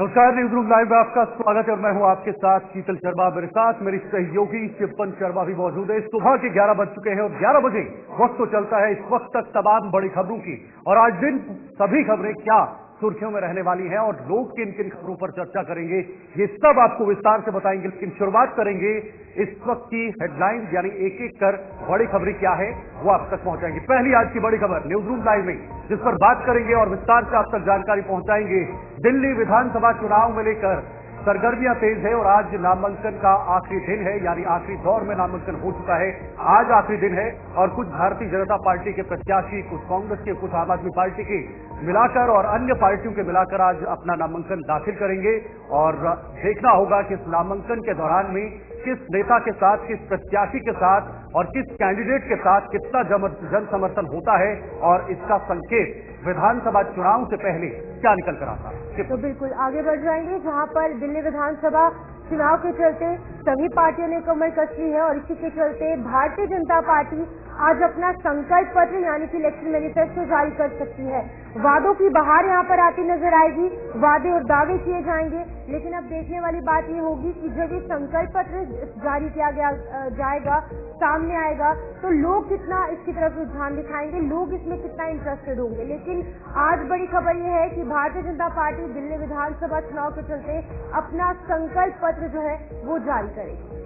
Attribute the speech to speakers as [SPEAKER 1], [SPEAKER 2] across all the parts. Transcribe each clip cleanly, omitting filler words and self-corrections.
[SPEAKER 1] नमस्कार, news room live में आपका स्वागत है और मैं हूं आपके साथ शीतल शर्मा। मेरे साथ मेरी सहयोगी शिवपन शर्मा भी मौजूद है। सुबह के 11 बज चुके हैं और 11 बजे वक्त तो चलता है इस वक्त तक तमाम बड़ी खबरों की, और आज दिन सभी खबरें क्या सुर्खियों में रहने वाली हैं और लोग किन किन खबरों पर चर्चा करेंगे, ये सब आपको विस्तार से बताएंगे। लेकिन शुरुआत करेंगे इस वक्त की हेडलाइन, यानी एक एक कर बड़ी खबरें क्या है वो आप तक पहुंचाएंगे। पहली आज की बड़ी खबर न्यूज रूम लाइव में, जिस पर बात करेंगे और विस्तार से आप तक जानकारी पहुंचाएंगे। दिल्ली विधानसभा चुनाव में लेकर सरगर्मियां तेज है और आज नामांकन का आखिरी दिन है, यानी आखिरी दौर में नामांकन हो चुका है। आज आखिरी दिन है और कुछ भारतीय जनता पार्टी के प्रत्याशी, कुछ कांग्रेस के, कुछ आम आदमी पार्टी के मिलाकर और अन्य पार्टियों के मिलाकर आज अपना नामांकन दाखिल करेंगे। और देखना होगा कि इस नामांकन के दौरान में किस नेता के साथ, किस प्रत्याशी के साथ और किस कैंडिडेट के साथ कितना जन समर्थन होता है और इसका संकेत विधानसभा चुनाव से पहले क्या निकल कर आता है।
[SPEAKER 2] तो बिल्कुल आगे बढ़ जाएंगे, जहां पर दिल्ली विधानसभा चुनाव के चलते सभी पार्टियों ने कमर कस ली है और इसी के चलते भारतीय जनता पार्टी आज अपना संकल्प पत्र यानी कि इलेक्शन मैनिफेस्टो जारी कर सकती है। वादों की बहार यहां पर आती नजर आएगी, वादे और दावे किए जाएंगे। लेकिन अब देखने वाली बात ये होगी कि जब ये संकल्प पत्र जारी किया जाएगा, सामने आएगा, तो लोग कितना इसकी तरफ रुझान दिखाएंगे, लोग इसमें कितना इंटरेस्टेड होंगे। लेकिन आज बड़ी खबर ये है कि भारतीय जनता पार्टी दिल्ली विधानसभा चुनाव के चलते अपना संकल्प पत्र जो है वो जारी करेगी।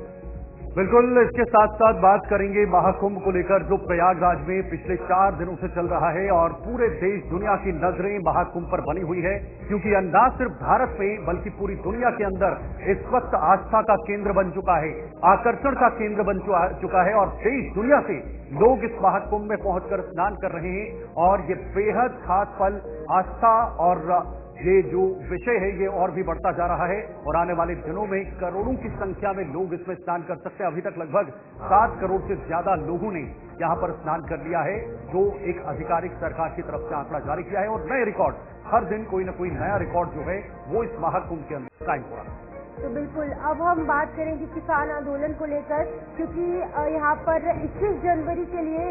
[SPEAKER 1] बिल्कुल, इसके साथ साथ बात करेंगे महाकुंभ को लेकर, जो प्रयागराज में पिछले 4 दिनों से चल रहा है और पूरे देश दुनिया की नजरें महाकुंभ पर बनी हुई है, क्योंकि यह न सिर्फ भारत में बल्कि पूरी दुनिया के अंदर इस वक्त आस्था का केंद्र बन चुका है, आकर्षण का केंद्र बन चुका है और देश दुनिया से लोग इस महाकुंभ में पहुंचकर स्नान कर रहे हैं। और ये बेहद खास पल, आस्था और ये जो विषय है ये और भी बढ़ता जा रहा है और आने वाले दिनों में करोड़ों की संख्या में लोग इसमें स्नान कर सकते हैं। अभी तक लगभग 7 करोड़ से ज्यादा लोगों ने यहां पर स्नान कर लिया है, जो एक आधिकारिक सरकार की तरफ से आंकड़ा जारी किया है। और नए रिकॉर्ड, हर दिन कोई ना कोई नया रिकॉर्ड जो है वो इस महाकुंभ के अंदर कायम हो रहा है।
[SPEAKER 2] तो बिल्कुल अब हम बात करेंगे किसान आंदोलन को लेकर, क्योंकि यहाँ पर 21 जनवरी के लिए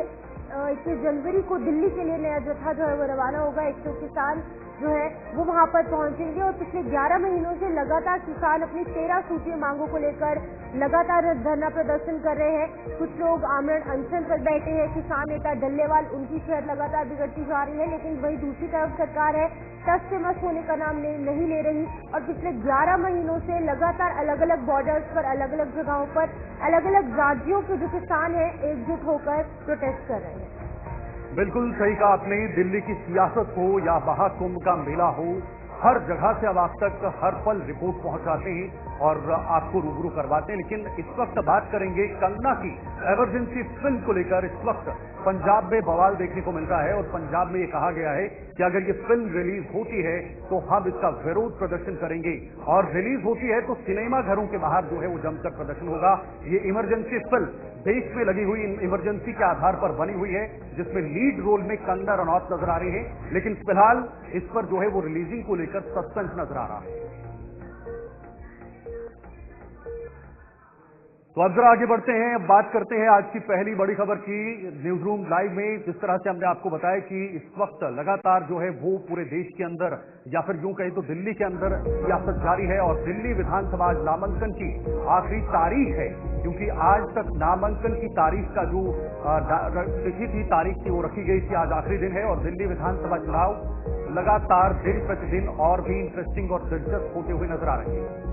[SPEAKER 2] 21 जनवरी को दिल्ली के लिए नया जत्था जो है वो रवाना होगा। 100 किसान जो है वो वहां पर पहुंचेंगे और पिछले 11 महीनों से लगातार किसान अपनी 13 सूत्रीय मांगों को लेकर लगातार धरना प्रदर्शन कर रहे हैं। कुछ लोग आमरण अनशन पर बैठे हैं। किसान नेता डल्लेवाल, उनकी सेहत लगातार बिगड़ती जा रही है, लेकिन वही दूसरी तरफ सरकार है टस से मस होने का नाम नहीं ले रही और पिछले 11 महीनों से लगातार अलग अलग बॉर्डर्स पर, अलग अलग जगहों पर, अलग अलग राज्यों के जो किसान हैं एकजुट होकर प्रोटेस्ट कर रहे हैं।
[SPEAKER 1] बिल्कुल सही कहा आपने। दिल्ली की सियासत हो या महाकुंभ का मेला हो, हर जगह से अब आप तक हर पल रिपोर्ट पहुंचाते हैं और आपको रूबरू करवाते हैं। लेकिन इस वक्त बात करेंगे कंगना की इमरजेंसी फिल्म को लेकर। इस वक्त पंजाब में बवाल देखने को मिलता है और पंजाब में ये कहा गया है कि अगर ये फिल्म रिलीज होती है तो हम इसका विरोध प्रदर्शन करेंगे, और रिलीज होती है तो सिनेमा घरों के बाहर जो है वो जमकर प्रदर्शन होगा। ये इमरजेंसी फिल्म देश में लगी हुई इमरजेंसी के आधार पर बनी हुई है, जिसमें लीड रोल में कंगना रनौत नजर आ रही है। लेकिन फिलहाल इस पर जो है वो रिलीजिंग को लेकर सस्पेंस नजर आ रहा है। तो अब जरा आगे बढ़ते हैं, बात करते हैं आज की पहली बड़ी खबर की न्यूज रूम लाइव में। जिस तरह से हमने आपको बताया कि इस वक्त लगातार जो है वो पूरे देश के अंदर, या फिर यूं कहें तो दिल्ली के अंदर सियासत जारी है और दिल्ली विधानसभा नामांकन की आखिरी तारीख है, क्योंकि आज तक नामांकन की तारीख का जो तिथि थी, तारीख थी, वो रखी गई थी। आज आखिरी दिन है और दिल्ली विधानसभा चुनाव लगातार दिन प्रतिदिन और भी इंटरेस्टिंग और दिलचस्प होते हुए नजर आ रहे हैं।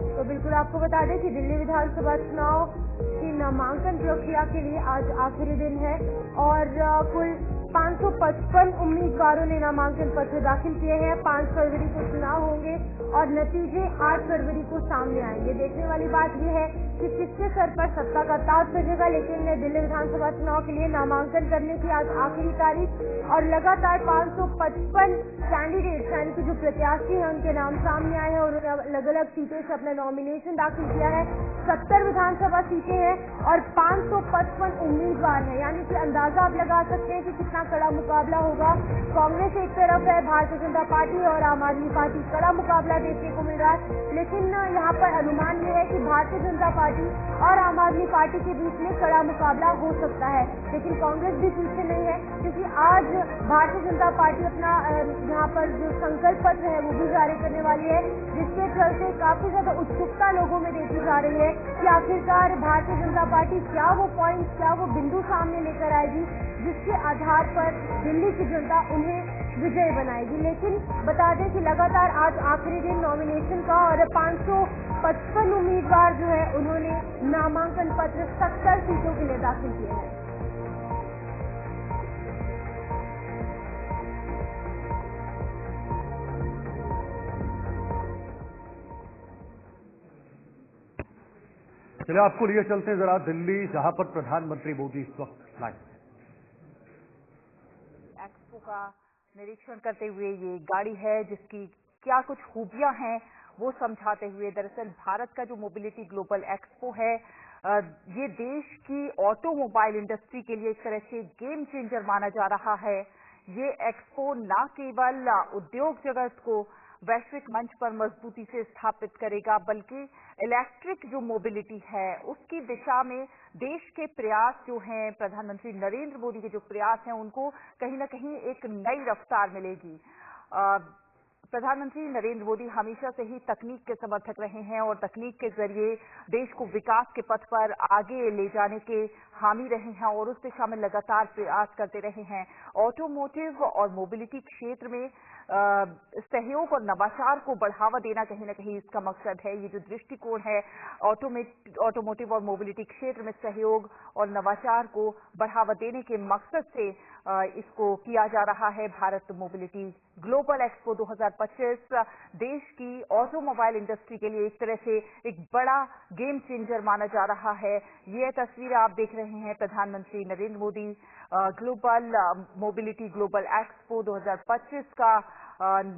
[SPEAKER 2] तो बिल्कुल आपको बता दें कि दिल्ली विधानसभा चुनाव की नामांकन प्रक्रिया के लिए आज आखिरी दिन है और कुल 555 उम्मीदवारों ने नामांकन पत्र दाखिल किए हैं। 5 फरवरी को चुनाव होंगे और नतीजे 8 फरवरी को सामने आएंगे। देखने वाली बात यह है कि किसके सर पर सत्ता का ताज सजेगा। लेकिन दिल्ली विधानसभा चुनाव के लिए नामांकन करने की आज आखिरी तारीख और लगातार 555 कैंडिडेट यानी कि जो प्रत्याशी हैं उनके नाम सामने आए हैं और उन्होंने अलग अलग सीटों से अपना नॉमिनेशन दाखिल किया है। 70 विधानसभा सीटें हैं और 555 उम्मीदवार हैं, यानी कि अंदाजा आप लगा सकते हैं कि कितना कड़ा मुकाबला होगा। कांग्रेस एक तरफ है, भारतीय जनता पार्टी और आम आदमी पार्टी कड़ा मुकाबला देखने को मिल रहा है। लेकिन यहाँ पर अनुमान ये है कि भारतीय जनता पार्टी और आम आदमी पार्टी के बीच में कड़ा मुकाबला हो सकता है। लेकिन कांग्रेस भी पीछे नहीं है, क्योंकि आज भारतीय जनता पार्टी अपना यहाँ पर जो संकल्प पत्र है वो भी जारी करने वाली है, जिसके चलते काफी ज्यादा उत्सुकता लोगों में देखी जा रही है कि आखिरकार भारतीय जनता पार्टी क्या वो पॉइंट, क्या वो बिंदु सामने लेकर आएगी जिसके आधार पर दिल्ली की जनता उन्हें विजय बनाएगी। लेकिन बता दें कि लगातार आज आखिरी दिन नॉमिनेशन का और 555 उम्मीदवार जो है उन्होंने नामांकन पत्र 70 सीटों के लिए दाखिल किए हैं।
[SPEAKER 1] चलिए आपको लिए चलते हैं जरा दिल्ली, जहां पर प्रधानमंत्री मोदी इस वक्त लाइव
[SPEAKER 3] एक्सपो का निरीक्षण करते हुए ये गाड़ी है जिसकी क्या कुछ खूबियां हैं वो समझाते हुए, दरअसल भारत का जो मोबिलिटी ग्लोबल एक्सपो है ये देश की ऑटोमोबाइल इंडस्ट्री के लिए एक तरह से गेम चेंजर माना जा रहा है। ये एक्सपो न केवल उद्योग जगत को वैश्विक मंच पर मजबूती से स्थापित करेगा, बल्कि इलेक्ट्रिक जो मोबिलिटी है उसकी दिशा में देश के प्रयास जो हैं, प्रधानमंत्री नरेंद्र मोदी के जो प्रयास हैं उनको कहीं ना कहीं एक नई रफ्तार मिलेगी। प्रधानमंत्री नरेंद्र मोदी हमेशा से ही तकनीक के समर्थक रहे हैं और तकनीक के जरिए देश को विकास के पथ पर आगे ले जाने के हामी रहे हैं और उस दिशा में लगातार प्रयास करते रहे हैं। ऑटोमोटिव और मोबिलिटी क्षेत्र में सहयोग और नवाचार को बढ़ावा देना कहीं ना कहीं इसका मकसद है। ये जो दृष्टिकोण है ऑटोमोटिव और मोबिलिटी क्षेत्र में सहयोग और नवाचार को बढ़ावा देने के मकसद से इसको किया जा रहा है। भारत मोबिलिटी ग्लोबल एक्सपो 2025 देश की ऑटोमोबाइल इंडस्ट्री के लिए एक तरह से एक बड़ा गेम चेंजर माना जा रहा है। ये तस्वीर आप देख रहे हैं प्रधानमंत्री Narendra Modi global mobility global expo 2025 का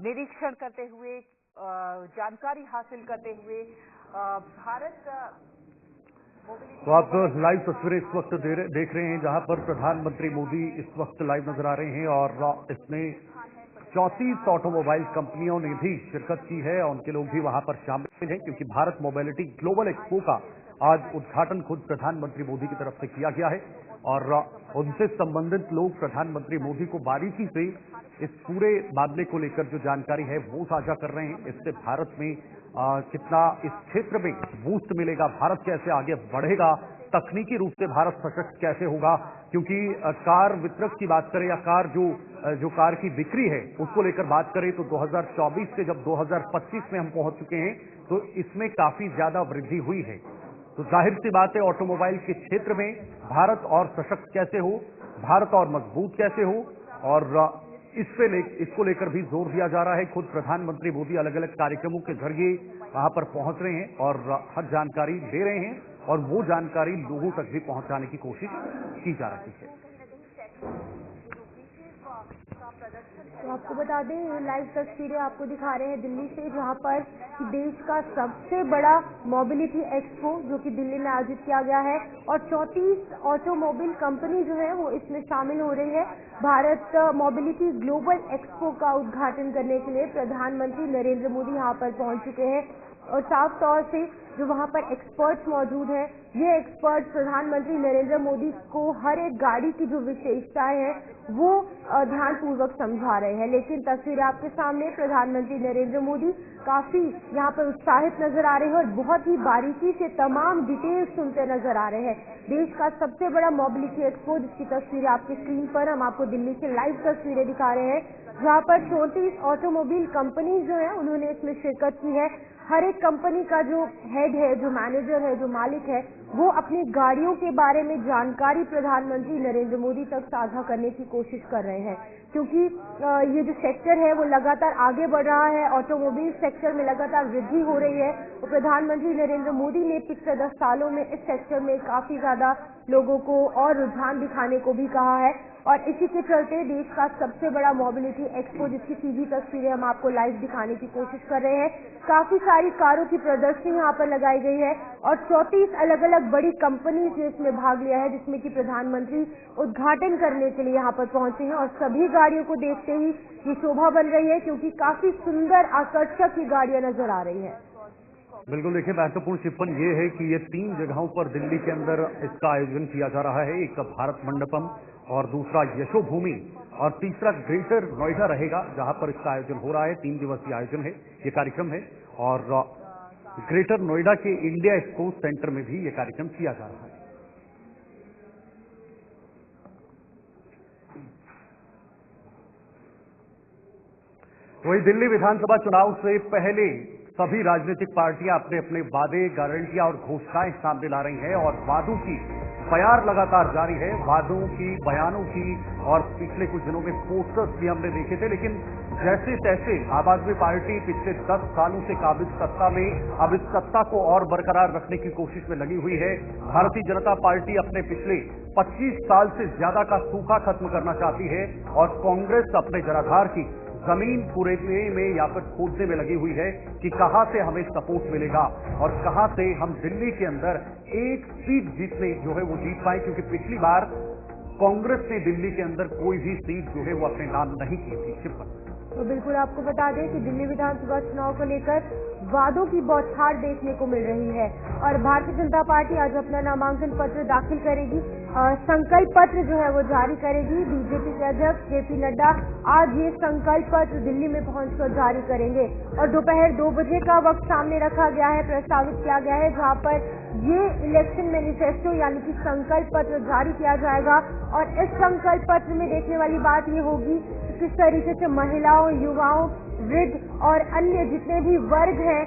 [SPEAKER 3] निरीक्षण करते हुए, जानकारी हासिल करते हुए भारत
[SPEAKER 1] तो आप लाइव तस्वीरें इस वक्त देख रहे हैं जहां पर प्रधानमंत्री मोदी इस वक्त लाइव नजर आ रहे हैं और इसमें 34 ऑटोमोबाइल कंपनियों ने भी शिरकत की है और उनके लोग भी वहां पर शामिल हैं, क्योंकि भारत मोबिलिटी ग्लोबल एक्सपो का आज उद्घाटन खुद प्रधानमंत्री मोदी की तरफ से किया गया है और उनसे संबंधित लोग प्रधानमंत्री मोदी को बारीकी से इस पूरे मामले को लेकर जो जानकारी है वो साझा कर रहे हैं। इससे भारत में कितना इस क्षेत्र में बूस्ट मिलेगा, भारत कैसे आगे बढ़ेगा, तकनीकी रूप से भारत सशक्त कैसे होगा, क्योंकि कार वितरक की बात करें या कार जो कार की बिक्री है उसको लेकर बात करें तो 2024 से जब 2025 में हम पहुंच चुके हैं तो इसमें काफी ज्यादा वृद्धि हुई है। तो जाहिर सी बात है ऑटोमोबाइल के क्षेत्र में भारत और सशक्त कैसे हो, भारत और मजबूत कैसे हो, और इसको लेकर भी जोर दिया जा रहा है। खुद प्रधानमंत्री मोदी अलग अलग कार्यक्रमों के जरिए वहां पर पहुंच रहे हैं और हर जानकारी दे रहे हैं और वो जानकारी लोगों तक भी पहुंचाने की कोशिश की जा रही है।
[SPEAKER 2] तो आपको बता दें ये लाइव तस्वीरें आपको दिखा रहे हैं दिल्ली से, जहां पर देश का सबसे बड़ा मोबिलिटी एक्सपो जो कि दिल्ली में आयोजित किया गया है और 34 ऑटोमोबाइल कंपनी जो है वो इसमें शामिल हो रही है। भारत मोबिलिटी ग्लोबल एक्सपो का उद्घाटन करने के लिए प्रधानमंत्री नरेंद्र मोदी यहाँ पर पहुंच चुके हैं और साफ तौर से जो वहां पर एक्सपर्ट्स मौजूद हैं, ये एक्सपर्ट्स प्रधानमंत्री नरेंद्र मोदी को हर एक गाड़ी की जो विशेषताएं हैं वो ध्यानपूर्वक समझा रहे हैं। लेकिन तस्वीर आपके सामने, प्रधानमंत्री नरेंद्र मोदी काफी यहाँ पर उत्साहित नजर आ रहे हैं और बहुत ही बारीकी से तमाम डिटेल्स सुनते नजर आ रहे हैं। देश का सबसे बड़ा मोबिलिटी एक्सपो जिसकी तस्वीरें आपकी स्क्रीन पर हम आपको दिल्ली से लाइव तस्वीरें दिखा रहे हैं, जहाँ पर 34 ऑटोमोबाइल कंपनी जो है उन्होंने इसमें शिरकत की है। हर एक कंपनी का जो हेड है, जो मैनेजर है, जो मालिक है, वो अपनी गाड़ियों के बारे में जानकारी प्रधानमंत्री नरेंद्र मोदी तक साझा करने की कोशिश कर रहे हैं, क्योंकि ये जो सेक्टर है वो लगातार आगे बढ़ रहा है। ऑटोमोबाइल सेक्टर में लगातार वृद्धि हो रही है और प्रधानमंत्री नरेंद्र मोदी ने पिछले 10 सालों में इस सेक्टर में काफी ज्यादा लोगों को और रुझान दिखाने को भी कहा है और इसी के चलते देश का सबसे बड़ा मोबिलिटी एक्सपो, जिसकी सीधी तस्वीरें हम आपको लाइव दिखाने की कोशिश कर रहे हैं। काफी सारी कारों की प्रदर्शनी यहाँ पर लगाई गई है और 34 अलग अलग बड़ी कंपनीज ने इसमें भाग लिया है, जिसमें कि प्रधानमंत्री उद्घाटन करने के लिए यहाँ पर पहुंचे हैं। और सभी गाड़ियों को देखते ही ये शोभा बन रही है, क्योंकि काफी सुंदर आकर्षक ये गाड़ियां नजर आ रही है।
[SPEAKER 1] बिल्कुल, देखिए महत्वपूर्ण टिप्पणी ये है कि ये 3 जगहों पर दिल्ली के अंदर इसका आयोजन किया जा रहा है। एक भारत मंडपम और दूसरा यशोभूमि और तीसरा ग्रेटर नोएडा रहेगा, जहां पर इसका आयोजन हो रहा है। 3 दिवसीय आयोजन है, ये कार्यक्रम है। और ग्रेटर नोएडा के इंडिया स्पोर्ट्स सेंटर में भी ये कार्यक्रम किया जा रहा है। वही दिल्ली विधानसभा चुनाव से पहले सभी राजनीतिक पार्टियां अपने अपने वादे, गारंटियां और घोषणाएं सामने ला रही हैं और वादों की बयार लगातार जारी है। वादों की, बयानों की, और पिछले कुछ दिनों में पोस्टर्स भी हमने देखे थे। लेकिन जैसे तैसे आम आदमी पार्टी पिछले 10 सालों से काबिज सत्ता में अब इस सत्ता को और बरकरार रखने की कोशिश में लगी हुई है। भारतीय जनता पार्टी अपने पिछले 25 साल से ज्यादा का सूखा खत्म करना चाहती है और कांग्रेस अपने जनाधार की जमीन कुरेदने में या फिर खोदने में लगी हुई है कि कहां से हमें सपोर्ट मिलेगा और कहां से हम दिल्ली के अंदर एक सीट जीतने जो है वो जीत पाए, क्योंकि पिछली बार कांग्रेस ने दिल्ली के अंदर कोई भी सीट जो है वो अपने नाम नहीं की थी। शिवपाल,
[SPEAKER 2] तो बिल्कुल आपको बता दें कि दिल्ली विधानसभा चुनाव को लेकर वादों की बौछार देखने को मिल रही है और भारतीय जनता पार्टी आज अपना नामांकन पत्र दाखिल करेगी। संकल्प पत्र जो है वो जारी करेगी। बीजेपी के अध्यक्ष जेपी नड्डा आज ये संकल्प पत्र दिल्ली में पहुंचकर जारी करेंगे और दोपहर 2 बजे का वक्त सामने रखा गया है, प्रस्तावित किया गया है, जहां पर ये इलेक्शन मैनिफेस्टो यानी कि संकल्प पत्र जारी किया जाएगा। और इस संकल्प पत्र में देखने वाली बात ये होगी कि किस तरीके से महिलाओं, युवाओं, वृद्ध और अन्य जितने भी वर्ग हैं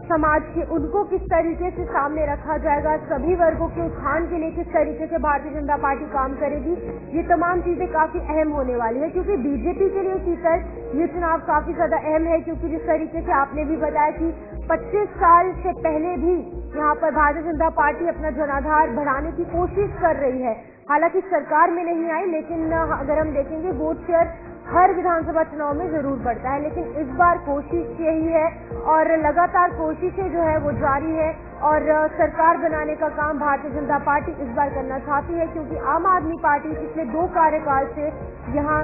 [SPEAKER 2] समाज के, उनको किस तरीके से सामने रखा जाएगा, सभी वर्गों के उत्थान के लिए किस तरीके से भारतीय जनता पार्टी काम करेगी, ये तमाम चीजें काफी अहम होने वाली है। क्योंकि बीजेपी के लिए शीतल ये चुनाव काफी ज्यादा अहम है, क्योंकि जिस तरीके से आपने भी बताया कि 25 साल से पहले भी यहाँ पर भारतीय जनता पार्टी अपना जनाधार बढ़ाने की कोशिश कर रही है। हालांकि सरकार में नहीं आई, लेकिन अगर हम देखेंगे वोट शेयर हर विधानसभा चुनाव में जरूर बढ़ता है, लेकिन इस बार कोशिश यही है और लगातार कोशिशें जो है वो जारी है और सरकार बनाने का काम भारतीय जनता पार्टी इस बार करना चाहती है। क्योंकि आम आदमी पार्टी पिछले 2 कार्यकाल से यहाँ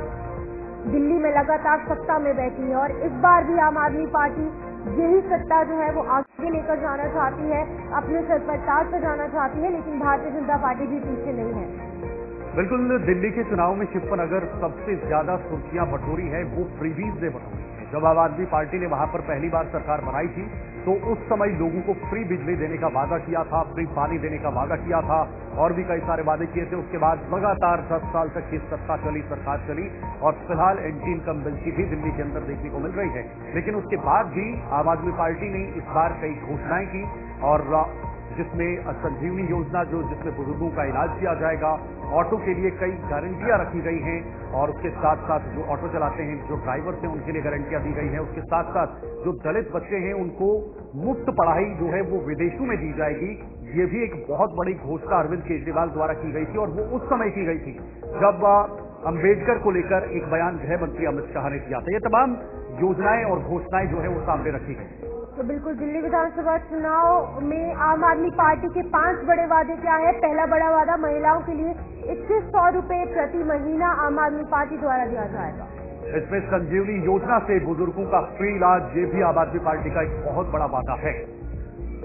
[SPEAKER 2] दिल्ली में लगातार सत्ता में बैठी है और इस बार भी आम आदमी पार्टी यही सत्ता जो है वो आगे लेकर जाना चाहती है, अपने सर पर ताज सजाना चाहती है, लेकिन भारतीय जनता पार्टी भी पीछे नहीं है।
[SPEAKER 1] बिल्कुल, दिल्ली के चुनाव में शिवपन अगर सबसे ज्यादा सुर्खियां बटोरी है वो फ्रीबीज ने बटोरी है। जब आम आदमी पार्टी ने वहां पर पहली बार सरकार बनाई थी तो उस समय लोगों को फ्री बिजली देने का वादा किया था, फ्री पानी देने का वादा किया था और भी कई सारे वादे किए थे। उसके बाद लगातार 10 साल तक ये सत्ता चली, सरकार चली और फिलहाल एंटी इनकम बिल की भी दिल्ली के अंदर देखने को मिल रही है। लेकिन उसके बाद भी आम आदमी पार्टी ने इस बार कई घोषणाएं की और जिसमें संजीवनी योजना जिसमें बुजुर्गों का इलाज किया जाएगा, ऑटो के लिए कई गारंटियां रखी गई हैं और उसके साथ साथ जो ऑटो चलाते हैं, जो ड्राइवर्स हैं, उनके लिए गारंटियां दी गई हैं। उसके साथ साथ जो दलित बच्चे हैं उनको मुफ्त पढ़ाई जो है वो विदेशों में दी जाएगी। ये भी एक बहुत बड़ी घोषणा अरविंद केजरीवाल द्वारा की गई थी और वो उस समय की गई थी जब अंबेडकर को लेकर एक बयान गृह मंत्री अमित शाह ने दिया था। ये तमाम योजनाएं और घोषणाएं जो है वो सामने रखी गई।
[SPEAKER 2] तो बिल्कुल दिल्ली विधानसभा चुनाव में आम आदमी पार्टी के 5 बड़े वादे क्या है। पहला बड़ा वादा महिलाओं के लिए 2100 रुपए प्रति महीना आम आदमी पार्टी द्वारा दिया जाएगा।
[SPEAKER 1] इसमें संजीवनी योजना से बुजुर्गों का फ्री इलाज, ये भी आम आदमी पार्टी का एक बहुत बड़ा वादा है।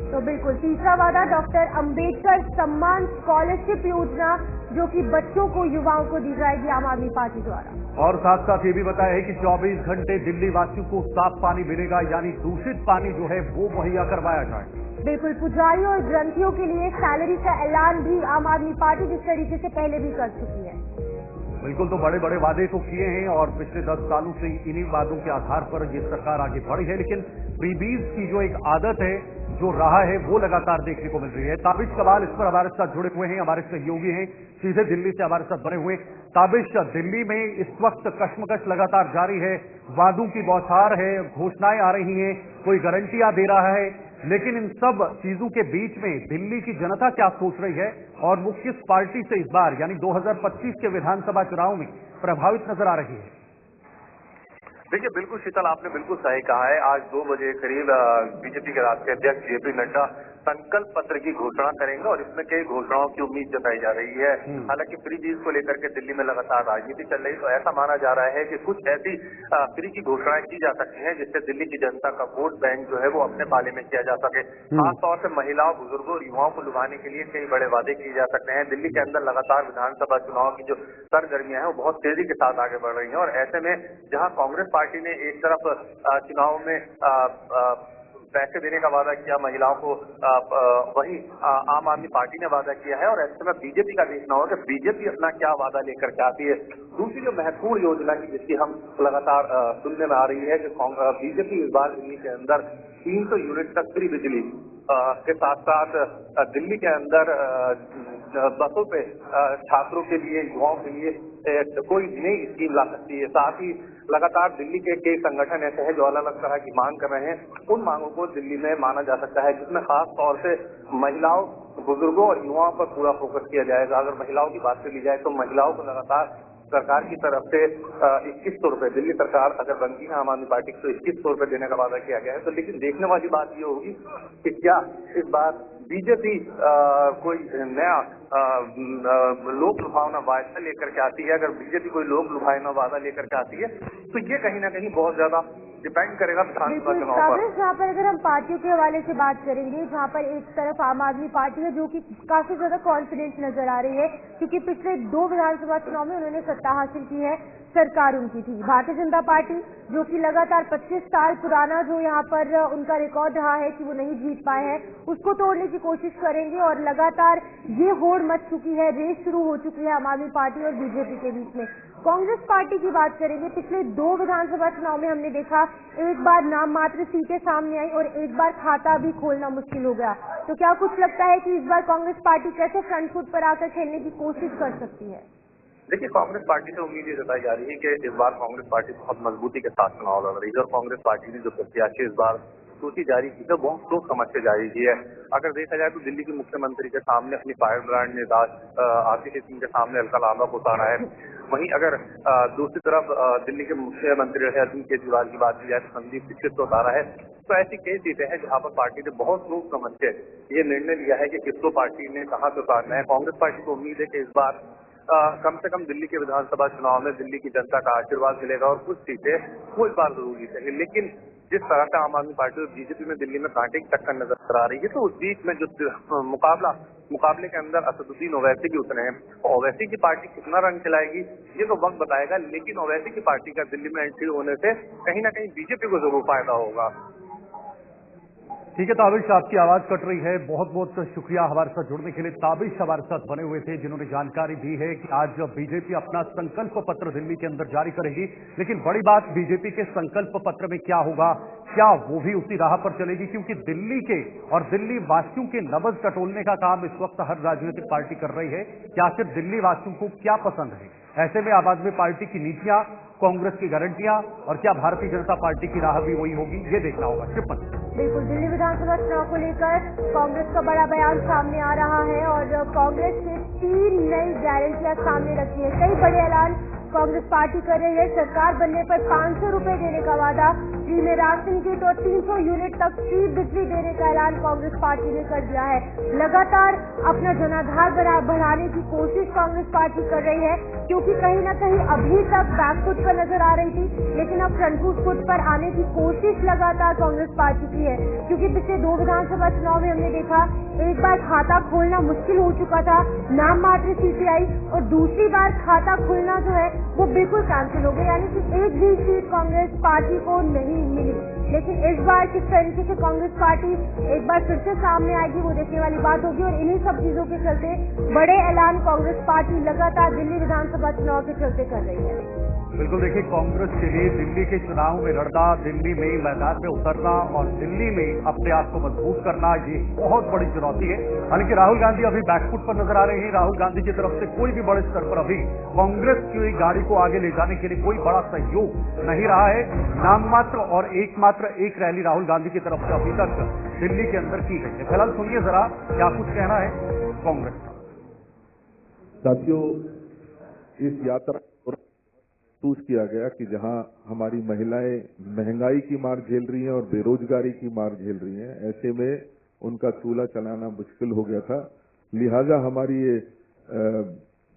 [SPEAKER 2] तो बिल्कुल तीसरा वादा डॉक्टर अंबेडकर सम्मान स्कॉलरशिप योजना, जो कि बच्चों को, युवाओं को दी जाएगी आम आदमी पार्टी द्वारा।
[SPEAKER 1] और साथ साथ ये भी बताया है कि 24 घंटे दिल्ली वासियों को साफ पानी मिलेगा, यानी दूषित पानी जो है वो मुहैया करवाया जाए।
[SPEAKER 2] बिल्कुल, पुजारियों और ग्रंथियों के लिए सैलरी का ऐलान भी आम आदमी पार्टी जिस तरीके से पहले भी कर चुकी है।
[SPEAKER 1] बिल्कुल, तो बड़े बड़े वादे तो किए हैं और पिछले 10 सालों से इन्हीं वादों के आधार पर ये सरकार आगे बढ़ी है। लेकिन फ्रीबीज की जो एक आदत है, जो रहा है, वो लगातार देखने को मिल रही है। ताबिश कमाल इस पर हमारे साथ जुड़े हुए हैं, हमारे सहयोगी हैं, सीधे दिल्ली से हमारे साथ बने हुए। ताबिश, दिल्ली में इस वक्त कश्मकश लगातार जारी है, वादों की बौछार है, घोषणाएं आ रही हैं, कोई गारंटियां दे रहा है, लेकिन इन सब चीजों के बीच में दिल्ली की जनता क्या सोच रही है और वो किस पार्टी से इस बार यानी 2025 के विधानसभा चुनाव में प्रभावित नजर आ रही है?
[SPEAKER 4] देखिए, बिल्कुल शीतल, आपने बिल्कुल सही कहा है। आज 2 बजे करीब बीजेपी के राष्ट्रीय अध्यक्ष जेपी नड्डा संकल्प पत्र की घोषणा करेंगे और इसमें कई घोषणाओं की उम्मीद जताई जा रही है। हालांकि फ्री चीज को लेकर के दिल्ली में लगातार राजनीति चल रही, तो ऐसा माना जा रहा है कि कुछ ऐसी फ्री की घोषणाएं की जा सकती हैं जिससे दिल्ली की जनता का वोट बैंक जो है वो अपने पाले में किया जा सके। खासतौर से महिलाओं, बुजुर्गों और युवाओं को लुभाने के लिए कई बड़े वादे किए जा सकते हैं। दिल्ली के अंदर लगातार विधानसभा चुनाव की जो सरगर्मियां हैं वो बहुत तेजी के साथ आगे बढ़ रही हैं और ऐसे में जहां कांग्रेस पार्टी ने एक तरफ चुनाव में पैसे देने का वादा किया महिलाओं को, वही आम आदमी पार्टी ने वादा किया है और ऐसे में बीजेपी का देखना होगा कि बीजेपी अपना क्या वादा लेकर के आती है। दूसरी जो महत्वपूर्ण योजना की जिसकी हम लगातार सुनने में आ रही है कि बीजेपी इस बार दिल्ली के अंदर 300 यूनिट तक फ्री बिजली के साथ साथ दिल्ली के अंदर बसों पे छात्रों के लिए, युवाओं के लिए कोई नई स्कीम ला सकती है। साथ ही लगातार दिल्ली के कई संगठन ऐसे हैं जो अलग अलग तरह की मांग कर रहे हैं। उन मांगों को दिल्ली में माना जा सकता है जिसमें खास तौर से महिलाओं, बुजुर्गों और युवाओं पर पूरा फोकस किया जाएगा। अगर महिलाओं की बात करी जाए तो महिलाओं को लगातार सरकार की तरफ से 2100 रुपए, दिल्ली सरकार अगर बनती है आम आदमी पार्टी को, तो 2100 रुपए देने का वादा किया गया है। तो लेकिन देखने वाली बात ये होगी कि क्या इस बार बीजेपी कोई नया लोक लुभावना वादा लेकर के आती है। अगर बीजेपी कोई लोक लुभावना वादा लेकर के आती है तो ये कहीं ना कहीं बहुत ज्यादा डिपेंड करेगा विधानसभा चुनाव पर।
[SPEAKER 2] जहाँ पर अगर हम पार्टियों के हवाले से बात करेंगे, जहाँ पर एक तरफ आम आदमी पार्टी है जो कि काफी ज्यादा कॉन्फिडेंट नजर आ रही है क्योंकि पिछले 2 विधानसभा चुनाव में उन्होंने सत्ता हासिल की है, सरकार उनकी थी। भारतीय जनता पार्टी जो कि लगातार 25 साल पुराना जो यहाँ पर उनका रिकॉर्ड रहा है कि वो नहीं जीत पाए हैं, उसको तोड़ने की कोशिश करेंगे और लगातार ये होड़ मच चुकी है, रेस शुरू हो चुकी है आम आदमी पार्टी और बीजेपी के बीच में। कांग्रेस पार्टी की बात करेंगे, पिछले 2 विधानसभा चुनाव में हमने देखा एक बार नाम मात्र सीटें सामने आई और एक बार खाता भी खोलना मुश्किल हो गया। तो क्या कुछ लगता है कि इस बार कांग्रेस पार्टी कैसे फ्रंट फुट पर आकर खेलने की कोशिश कर सकती है?
[SPEAKER 4] देखिए, कांग्रेस पार्टी से उम्मीद ये जताई जा रही है कि इस बार कांग्रेस पार्टी बहुत मजबूती के साथ चुनाव लड़ रही है और कांग्रेस पार्टी ने जो प्रत्याशी इस बार सूची जारी की है बहुत सोच समझ के जारी की है। अगर देखा जाए तो दिल्ली के मुख्यमंत्री के सामने अपनी फायर ब्रांड ने आतिश सिंह के सामने हल्का लांबा उतारा है। वहीं अगर दूसरी तरफ दिल्ली के मुख्यमंत्री रहे अरविंद केजरीवाल की बात की जाए तो संदीप दीक्षित को उतारा है। तो ऐसी कई सीटें हैं जहां पर पार्टी ने बहुत सोच समझ के ये निर्णय लिया है कि किसको पार्टी ने कहां से उतारना है। कांग्रेस पार्टी को उम्मीद है कि इस बार कम से कम दिल्ली के विधानसभा चुनाव में दिल्ली की जनता का आशीर्वाद मिलेगा और कुछ सीटें वो इस बार जरूर जीतेंगे। लेकिन जिस तरह से आम आदमी पार्टी और बीजेपी में दिल्ली में कांटे की टक्कर नजर आ रही है तो उस बीच में जो मुकाबले के अंदर असदुद्दीन ओवैसी भी उतरे हैं। ओवैसी की पार्टी कितना रंग चलाएगी ये तो वक्त बताएगा, लेकिन ओवैसी की पार्टी का दिल्ली में एंट्री होने से कहीं ना कहीं बीजेपी को जरूर फायदा होगा।
[SPEAKER 1] ठीक है ताबिश, आपकी आवाज कट रही है। बहुत बहुत शुक्रिया हमारे साथ जुड़ने के लिए। ताबिश हमारे साथ बने हुए थे जिन्होंने जानकारी दी है कि आज बीजेपी अपना संकल्प पत्र दिल्ली के अंदर जारी करेगी। लेकिन बड़ी बात बीजेपी के संकल्प पत्र में क्या होगा, क्या वो भी उसी राह पर चलेगी? क्योंकि दिल्ली के और दिल्ली वासियों के नब्ज टटोलने का काम इस वक्त हर राजनीतिक पार्टी कर रही है कि आखिर दिल्ली वासियों को क्या पसंद है। ऐसे में आम आदमी पार्टी की नीतियां, कांग्रेस की गारंटियां और क्या भारतीय जनता पार्टी की राह भी वही होगी, ये देखना होगा। शिपन
[SPEAKER 2] बिल्कुल, दिल्ली विधानसभा चुनाव को लेकर कांग्रेस का बड़ा बयान सामने आ रहा है और कांग्रेस ने 3 नई गारंटियां सामने रखी है। कई बड़े ऐलान कांग्रेस पार्टी कर रही है। सरकार बनने पर 500 रुपए देने का वादा, फ्री में राशन किट और 300 यूनिट तक फ्री बिजली देने का ऐलान कांग्रेस पार्टी ने कर दिया है। लगातार अपना जनाधार बढ़ाने की कोशिश कांग्रेस पार्टी कर रही है क्योंकि कहीं न कहीं अभी तक बैकफुट पर नजर आ रही थी, लेकिन अब फ्रंट फुट पर आने की कोशिश लगातार कांग्रेस पार्टी की है। क्योंकि पिछले 2 विधानसभा चुनाव में हमने देखा एक बार खाता खोलना मुश्किल हो चुका था, नाम मात्र सीटें आई और दूसरी बार खाता खुलना जो है वो बिल्कुल कैंसिल हो गया, यानी कि एक भी सीट कांग्रेस पार्टी को नहीं मिली। लेकिन इस बार किस तरीके से कांग्रेस पार्टी एक बार फिर से सामने आएगी वो देखने वाली बात होगी और इन्हीं सब चीजों के चलते बड़े ऐलान कांग्रेस पार्टी लगातार दिल्ली विधानसभा चुनाव के चलते कर रही है।
[SPEAKER 1] बिल्कुल देखिए, कांग्रेस के लिए दिल्ली के चुनाव में लड़ना, दिल्ली में मैदान में उतरना और दिल्ली में अपने आप को मजबूत करना, ये बहुत बड़ी चुनौती है। हालांकि राहुल गांधी अभी बैकफुट पर नजर आ रहे हैं। राहुल गांधी की तरफ से कोई भी बड़े स्तर पर अभी कांग्रेस की गाड़ी को आगे ले जाने के लिए कोई बड़ा सहयोग नहीं रहा है। नाम मात्र और एकमात्र एक रैली राहुल गांधी की तरफ से अभी तक दिल्ली के अंदर की गई है। फिलहाल सुनिए जरा क्या कुछ कहना है कांग्रेस का।
[SPEAKER 5] साथियों, इस यात्रा महसूस किया गया कि जहां हमारी महिलाएं महंगाई की मार झेल रही हैं और बेरोजगारी की मार झेल रही हैं, ऐसे में उनका चूल्हा चलाना मुश्किल हो गया था। लिहाजा हमारी ये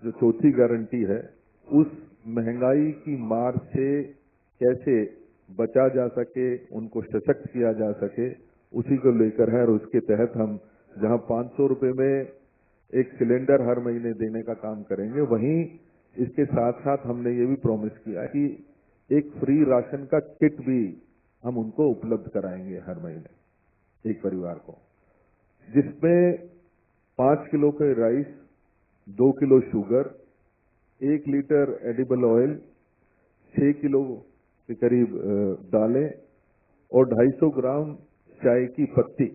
[SPEAKER 5] जो चौथी गारंटी है, उस महंगाई की मार से कैसे बचा जा सके, उनको सशक्त किया जा सके, उसी को लेकर है। और उसके तहत हम जहां 500 रुपए में एक सिलेंडर हर महीने देने का काम करेंगे, वहीं इसके साथ साथ हमने ये भी प्रॉमिस किया कि एक फ्री राशन का किट भी हम उनको उपलब्ध कराएंगे हर महीने एक परिवार को, जिसमें 5 किलो के rice, 2 kilo sugar, 1 litre edible oil, 6 kilo के करीब दालें और 250 ग्राम चाय की पत्ती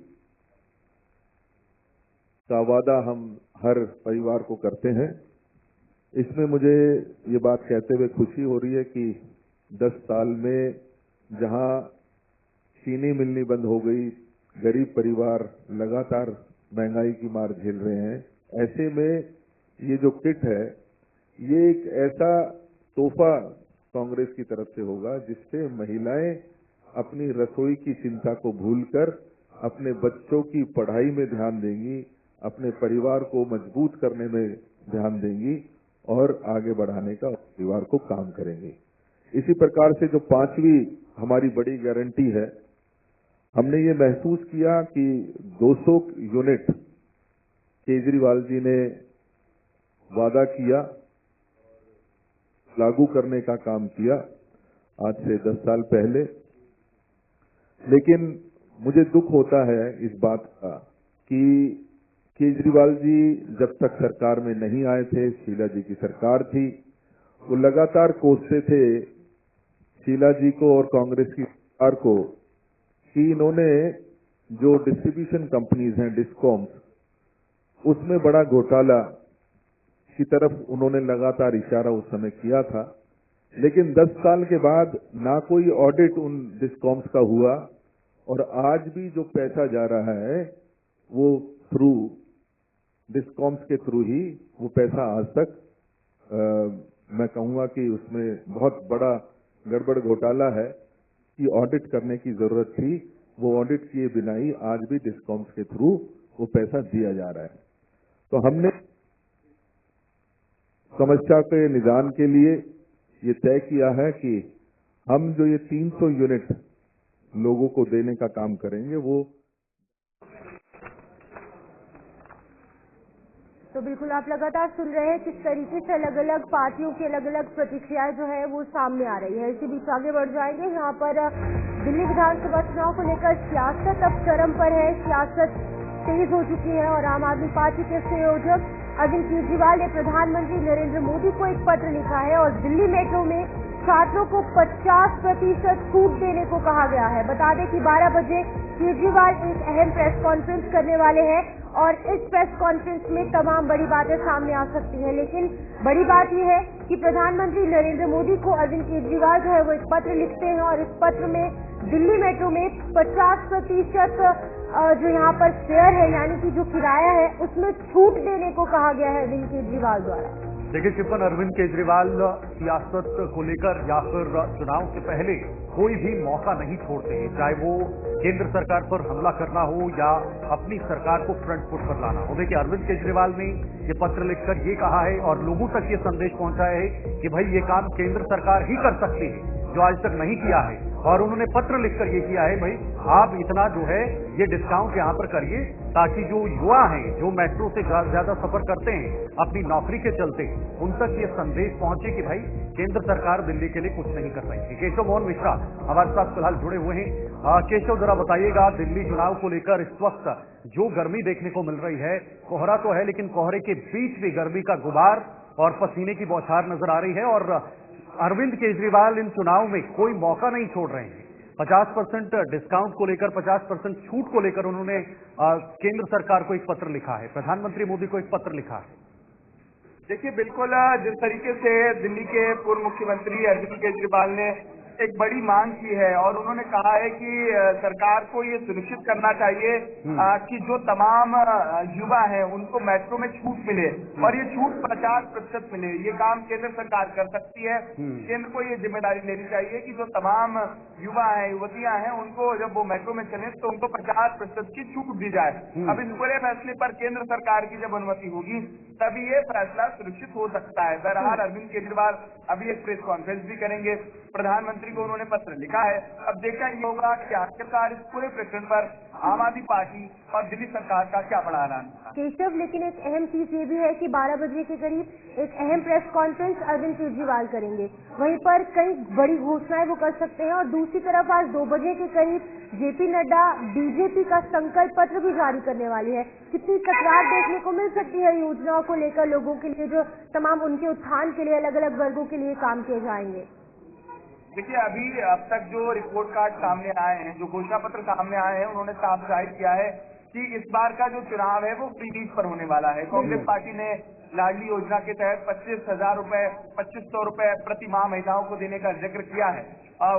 [SPEAKER 5] का वादा हम हर परिवार को करते हैं। इसमें मुझे ये बात कहते हुए खुशी हो रही है कि 10 साल में जहां चीनी मिलनी बंद हो गई, गरीब परिवार लगातार महंगाई की मार झेल रहे हैं, ऐसे में ये जो किट है, ये एक ऐसा तोहफा कांग्रेस की तरफ से होगा जिससे महिलाएं अपनी रसोई की चिंता को भूलकर अपने बच्चों की पढ़ाई में ध्यान देंगी, अपने परिवार को मजबूत करने में ध्यान देंगी और आगे बढ़ाने का परिवार को काम करेंगे। इसी प्रकार से जो 5वीं हमारी बड़ी गारंटी है, हमने ये महसूस किया कि 200 यूनिट केजरीवाल जी ने वादा किया, लागू करने का काम किया आज से 10 साल पहले। लेकिन मुझे दुख होता है इस बात का कि केजरीवाल जी जब तक सरकार में नहीं आए थे, शीला जी की सरकार थी, वो लगातार कोसते थे शीला जी को और कांग्रेस की सरकार को कि इन्होंने जो डिस्ट्रीब्यूशन कंपनीज हैं, डिस्कॉम्स, उसमें बड़ा घोटाला की तरफ उन्होंने लगातार इशारा उस समय किया था। लेकिन 10 साल के बाद ना कोई ऑडिट उन डिस्कॉम्स का हुआ और आज भी जो पैसा जा रहा है वो थ्रू डिस्कॉम्स के थ्रू ही वो पैसा आज तक मैं कहूंगा कि उसमें बहुत बड़ा गड़बड़ घोटाला है कि ऑडिट करने की जरूरत थी। वो ऑडिट किए बिना ही आज भी डिस्कॉम्स के थ्रू वो पैसा दिया जा रहा है। तो हमने समस्या के निदान के लिए ये तय किया है कि हम जो ये 300 यूनिट लोगों को देने का काम करेंगे वो।
[SPEAKER 2] तो बिल्कुल आप लगातार सुन रहे हैं किस तरीके से अलग अलग पार्टियों की अलग अलग प्रतिक्रियाएं जो है वो सामने आ रही है। इसी बीच आगे बढ़ जाएंगे। यहाँ पर दिल्ली विधानसभा चुनाव को लेकर सियासत अब चरम पर है, सियासत तेज हो चुकी है और आम आदमी पार्टी के संयोजक अरविंद केजरीवाल ने प्रधानमंत्री नरेंद्र मोदी को एक पत्र लिखा है और दिल्ली मेट्रो में छात्रों को 50% छूट देने को कहा गया है। बता दें कि 12 बजे केजरीवाल एक अहम प्रेस कॉन्फ्रेंस करने वाले हैं और इस प्रेस कॉन्फ्रेंस में तमाम बड़ी बातें सामने आ सकती हैं। लेकिन बड़ी बात यह है कि प्रधानमंत्री नरेंद्र मोदी को अरविंद केजरीवाल जो है वो एक पत्र लिखते हैं और इस पत्र में दिल्ली मेट्रो में 50% जो यहाँ पर फेयर है यानी कि जो किराया है उसमें छूट देने को कहा गया है अरविंद केजरीवाल द्वारा।
[SPEAKER 1] देखिए शिवपन, अरविंद केजरीवाल सियासत को लेकर या फिर चुनाव से पहले कोई भी मौका नहीं छोड़ते हैं, चाहे वो केंद्र सरकार पर हमला करना हो या अपनी सरकार को फ्रंट फुट पर लाना हो। देखिए अरविंद केजरीवाल ने ये पत्र लिखकर ये कहा है और लोगों तक ये संदेश पहुंचाया है कि भाई ये काम केंद्र सरकार ही कर सकती है जो आज तक नहीं किया है। और उन्होंने पत्र लिखकर ये किया है भाई आप इतना जो है ये डिस्काउंट यहाँ पर करिए ताकि जो युवा हैं जो मेट्रो से ज्यादा सफर करते हैं अपनी नौकरी के चलते, उन तक ये संदेश पहुंचे कि भाई केंद्र सरकार दिल्ली के लिए कुछ नहीं कर रही है। केशव मोहन मिश्रा हमारे साथ फिलहाल जुड़े हुए हैं। केशव जरा बताइएगा, दिल्ली चुनाव को लेकर इस वक्त जो गर्मी देखने को मिल रही है, कोहरा तो है लेकिन कोहरे के बीच भी गर्मी का गुबार और पसीने की बौछार नजर आ रही है और अरविंद केजरीवाल इन चुनाव में कोई मौका नहीं छोड़ रहे हैं। 50% डिस्काउंट को लेकर, 50% छूट को लेकर उन्होंने केंद्र सरकार को एक पत्र लिखा है, प्रधानमंत्री मोदी को एक पत्र लिखा है।
[SPEAKER 6] देखिए, बिल्कुल जिस तरीके से दिल्ली के पूर्व मुख्यमंत्री अरविंद केजरीवाल ने एक बड़ी मांग की है और उन्होंने कहा है कि सरकार को ये सुनिश्चित करना चाहिए कि जो तमाम युवा हैं उनको मेट्रो में छूट मिले और ये छूट 50% मिले। ये काम केंद्र सरकार कर सकती है। केंद्र को ये जिम्मेदारी लेनी चाहिए कि जो तमाम युवा हैं, युवतियां हैं, उनको जब वो मेट्रो में चले तो उनको 50% की छूट दी जाए। अब इस बड़े फैसले पर केंद्र सरकार की जब अनुमति होगी तभी ये फैसला सुनिश्चित हो सकता है। बहरहाल अरविंद केजरीवाल अभी एक प्रेस कॉन्फ्रेंस भी करेंगे, प्रधानमंत्री को उन्होंने पत्र लिखा है। अब देखना ये होगा कि आखिरकार इस पूरे प्रकरण पर आम आदमी पार्टी और दिल्ली सरकार का क्या बड़ा ऐलान है।
[SPEAKER 2] केशव, लेकिन एक अहम चीज ये भी है कि 12 बजे के करीब एक अहम प्रेस कॉन्फ्रेंस अरविंद केजरीवाल करेंगे। वहीं पर कई बड़ी घोषणाएं वो कर सकते हैं और दूसरी तरफ आज 2 बजे के करीब जेपी नड्डा बीजेपी का संकल्प पत्र भी जारी करने वाली है। कितनी तकरार देखने को मिल सकती है योजनाओं को लेकर, लोगों के लिए जो तमाम उनके उत्थान के लिए अलग अलग वर्गों के लिए काम किए जाएंगे?
[SPEAKER 6] देखिए, अभी अब तक जो रिपोर्ट कार्ड सामने आए हैं, जो घोषणा पत्र सामने आए हैं, उन्होंने साफ जाहिर किया है कि इस बार का जो चुनाव है वो फ्रीबीज पर होने वाला है। कांग्रेस पार्टी ने लाडली योजना के तहत 25,000 रुपए, 2500 रुपए प्रति माह महिलाओं को देने का जिक्र किया है।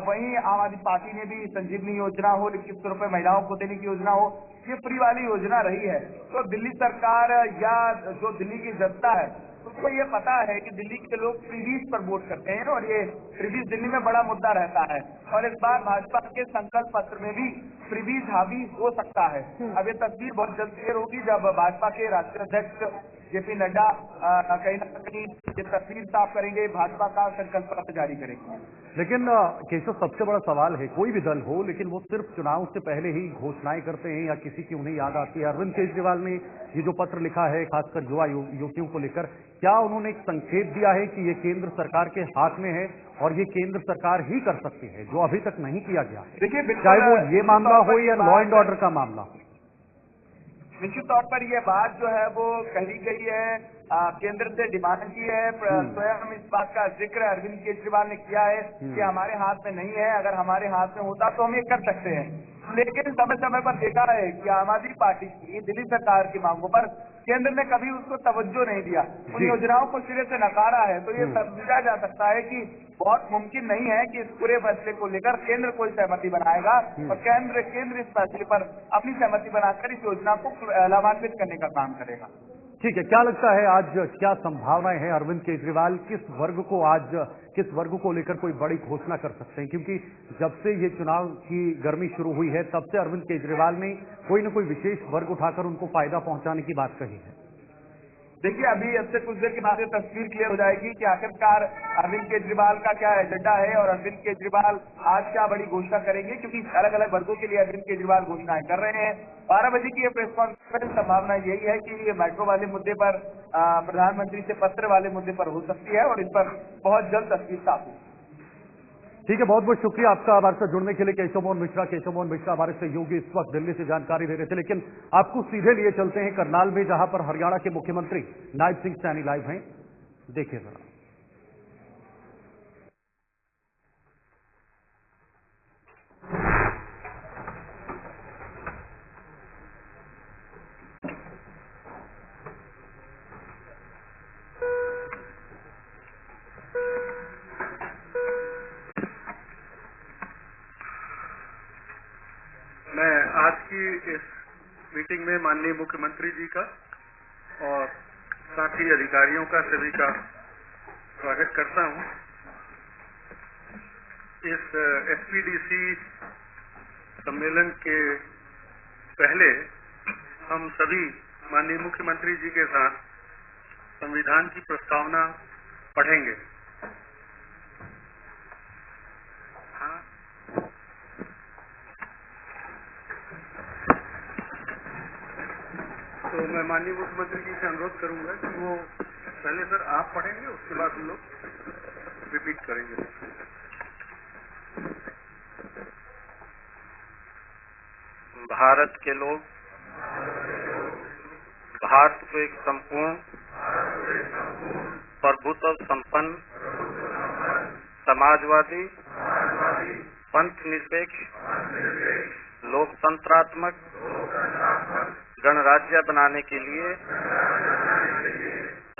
[SPEAKER 6] वहीं आम आदमी पार्टी ने भी संजीवनी योजना हो, 2100 रुपए महिलाओं को देने की योजना हो, ये फ्री वाली योजना रही है। तो दिल्ली सरकार या जो दिल्ली की जनता है उसको ये पता है कि दिल्ली के लोग फ्रीबीज पर वोट करते हैं और ये फ्रीबीज दिल्ली में बड़ा मुद्दा रहता है। और इस बार भाजपा के संकल्प पत्र में भी फ्रीबीज हावी हो सकता है। अब ये तस्वीर बहुत जल्द क्लियर होगी जब भाजपा के राष्ट्रीय अध्यक्ष जेपी नड्डा कहीं न कहीं ये तस्वीर साफ करेंगे, भाजपा का संकल्प पत्र जारी करेंगे।
[SPEAKER 1] लेकिन केशव, सबसे बड़ा सवाल है, कोई भी दल हो लेकिन वो सिर्फ चुनाव से पहले ही घोषणाएं करते हैं या किसी की उन्हें याद आती है। अरविंद केजरीवाल ने ये जो पत्र लिखा है खासकर युवा युवतियों को लेकर, क्या उन्होंने एक संकेत दिया है कि ये केंद्र सरकार के हाथ में है और ये केंद्र सरकार ही कर सकती है, जो अभी तक नहीं किया गया?
[SPEAKER 6] देखिए,
[SPEAKER 1] चाहे वो ये मामला हो या लॉ एंड ऑर्डर का मामला हो,
[SPEAKER 6] निश्चित तौर पर यह बात जो है वो कही गई है, केंद्र से डिमांड की है। स्वयं इस बात का जिक्र अरविंद केजरीवाल ने किया है कि हमारे हाथ में नहीं है, अगर हमारे हाथ में होता तो हम ये कर सकते हैं। लेकिन समय समय पर देखा है कि आम आदमी पार्टी की दिल्ली सरकार की मांगों पर केंद्र ने कभी उसको तवज्जो नहीं दिया, उन योजनाओं को सिरे से नकारा है। तो ये समझा जा सकता है कि बहुत मुमकिन नहीं है कि इस पूरे फैसले को लेकर केंद्र कोई सहमति बनाएगा और केंद्र इस फैसले पर अपनी सहमति बनाकर इस योजना को लाभान्वित करने का काम करेगा।
[SPEAKER 1] ठीक है, क्या लगता है आज क्या संभावनाएं हैं? अरविंद केजरीवाल किस वर्ग को लेकर कोई बड़ी घोषणा कर सकते हैं? क्योंकि जब से ये चुनाव की गर्मी शुरू हुई है तब से अरविंद केजरीवाल ने कोई न कोई विशेष वर्ग उठाकर उनको फायदा पहुंचाने की बात कही है।
[SPEAKER 6] देखिए, अभी अब से कुछ देर के बाद ये तस्वीर क्लियर हो जाएगी कि आखिरकार अरविंद केजरीवाल का क्या एजेंडा है और अरविंद केजरीवाल आज क्या बड़ी घोषणा करेंगे, क्योंकि अलग अलग वर्गों के लिए अरविंद केजरीवाल घोषणाएं कर रहे हैं। 12 बजे की ये प्रेस कॉन्फ्रेंस संभावना यही है कि ये मेट्रो वाले मुद्दे पर प्रधानमंत्री से पत्र वाले मुद्दे पर हो सकती है और इस पर बहुत जल्द तस्वीर साफ होगी।
[SPEAKER 1] ठीक है, बहुत बहुत शुक्रिया आपका हमारे साथ जुड़ने के लिए केशव मोहन मिश्रा हमारे सहयोगी इस वक्त दिल्ली से जानकारी दे रहे थे। लेकिन आपको सीधे लिए चलते हैं करनाल में, जहां पर हरियाणा के मुख्यमंत्री नायब सिंह सैनी लाइव हैं। देखिए जरा।
[SPEAKER 7] मैं आज की इस मीटिंग में माननीय मुख्यमंत्री जी का और साथी अधिकारियों का सभी का स्वागत करता हूं। इस एसपीडीसी सम्मेलन के पहले हम सभी माननीय मुख्यमंत्री जी के साथ संविधान की प्रस्तावना पढ़ेंगे। तो मैं माननीय मुख्यमंत्री जी से अनुरोध करूंगा कि वो पहले सर आप पढ़ेंगे, उसके बाद हम लोग रिपीट करेंगे।
[SPEAKER 8] भारत के लोग भारत को एक संपूर्ण प्रभुत्व संपन्न समाजवादी, पंथ निरपेक्ष, लोकतंत्रात्मक गणराज्य बनाने के लिए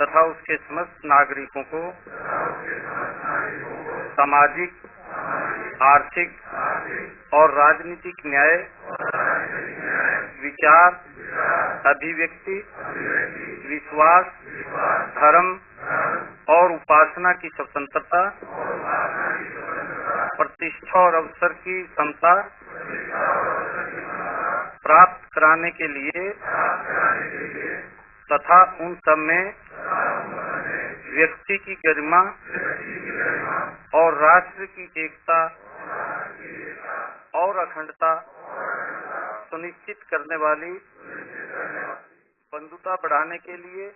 [SPEAKER 8] तथा उसके समस्त नागरिकों को सामाजिक, आर्थिक और राजनीतिक न्याय, विचार, अभिव्यक्ति, विश्वास, धर्म और उपासना की स्वतंत्रता, प्रतिष्ठा और अवसर की समता प्राप्त कराने के लिए तथा उन सब में व्यक्ति की गरिमा और राष्ट्र की एकता और अखंडता सुनिश्चित करने वाली बंधुता बढ़ाने के लिए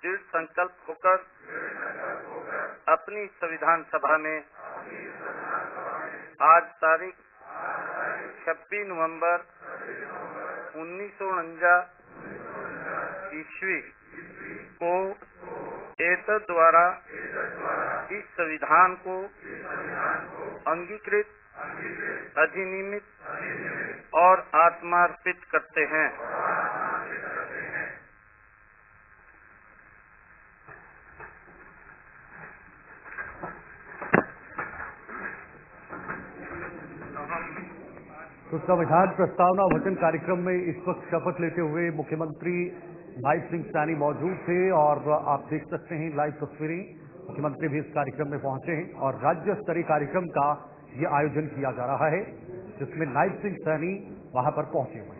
[SPEAKER 8] दृढ़ संकल्प होकर अपनी संविधान सभा में आज तारीख 26 नवंबर 1949 ईस्वी को एतद द्वारा इस संविधान को अंगीकृत, अधिनियमित और आत्मार्पित करते हैं।
[SPEAKER 1] तो संविधान प्रस्तावना वचन कार्यक्रम में इस वक्त शपथ लेते हुए मुख्यमंत्री नायब सिंह सैनी मौजूद थे और आप देख सकते हैं लाइव तस्वीरें। मुख्यमंत्री भी इस कार्यक्रम में पहुंचे हैं और राज्य स्तरीय कार्यक्रम का ये आयोजन किया जा रहा है जिसमें नायब सिंह सैनी वहां पर पहुंचे हुए हैं।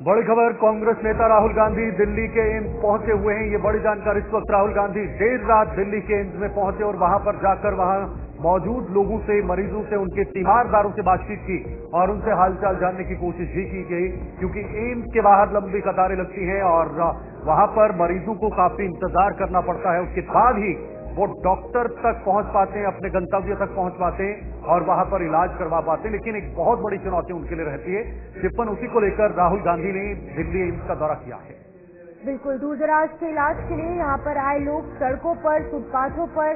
[SPEAKER 1] बड़ी खबर, कांग्रेस नेता राहुल गांधी दिल्ली के एम्स पहुंचे हुए हैं। ये बड़ी जानकारी इस वक्त राहुल गांधी देर रात दिल्ली के एम्स में पहुंचे और वहां पर जाकर वहां मौजूद लोगों से, मरीजों से, उनके तीमारदारों से बातचीत की और उनसे हालचाल जानने की कोशिश भी की गई क्योंकि एम्स के बाहर लंबी कतारें लगती हैं और वहां पर मरीजों को काफी इंतजार करना पड़ता है। उसके बाद ही वो डॉक्टर तक पहुंच पाते हैं, अपने गंतव्य तक पहुंच पाते हैं और वहां पर इलाज करवा पाते हैं। लेकिन एक बहुत बड़ी चुनौती उनके लिए रहती है। टिप्पण उसी को लेकर राहुल गांधी ने दिल्ली एम्स का दौरा किया है।
[SPEAKER 2] बिल्कुल, दूर दराज के इलाज के लिए यहाँ पर आए लोग सड़कों पर, फुटपाथों पर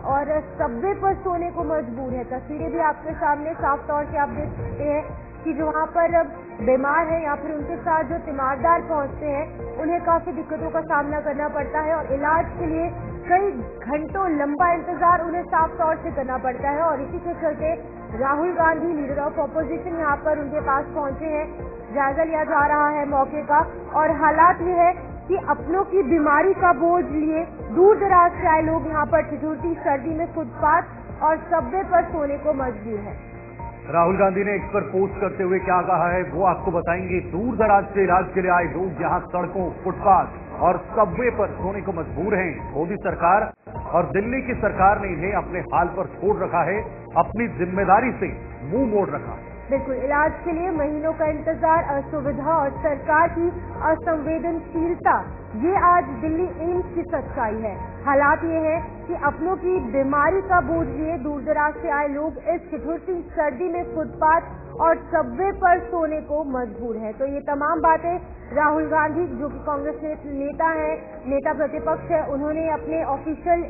[SPEAKER 2] और सबवे पर सोने को मजबूर है। तस्वीरें भी आपके सामने साफ तौर से आप देख सकते हैं कि जो वहाँ पर बीमार है या फिर उनके साथ जो तीमारदार पहुँचते हैं उन्हें काफी दिक्कतों का सामना करना पड़ता है और इलाज के लिए कई घंटों लंबा इंतजार उन्हें साफ तौर से करना पड़ता है। और इसी के चलते Rahul Gandhi leader of opposition यहाँ पर उनके पास पहुंचे हैं। जायजा लिया जा रहा है मौके का और हालात ये है कि अपनों की बीमारी का बोझ लिए दूर दराज से आए लोग यहाँ पर ठिठुरती सर्दी में फुटपाथ और सबवे पर सोने को मजबूर है।
[SPEAKER 1] राहुल गांधी ने इस पर पोस्ट करते हुए क्या कहा है वो आपको बताएंगे। दूर दराज से इलाज के लिए आए लोग यहाँ सड़कों, फुटपाथ और सबवे पर सोने को मजबूर हैं। मोदी सरकार और दिल्ली की सरकार ने इन्हें अपने हाल पर छोड़ रखा है, अपनी जिम्मेदारी से मुंह मोड़ रखा है।
[SPEAKER 2] बिल्कुल, इलाज के लिए महीनों का इंतजार, असुविधा और सरकार की असंवेदनशीलता, ये आज दिल्ली एम्स की सच्चाई है। हालात ये है कि अपनों की बीमारी का बोझ लिए दूर दराज से आए लोग इस ठिठुरती सर्दी में फुटपाथ और सबवे पर सोने को मजबूर है। तो ये तमाम बातें राहुल गांधी जो कि कांग्रेस नेता है, नेता प्रतिपक्ष है, उन्होंने अपने ऑफिशियल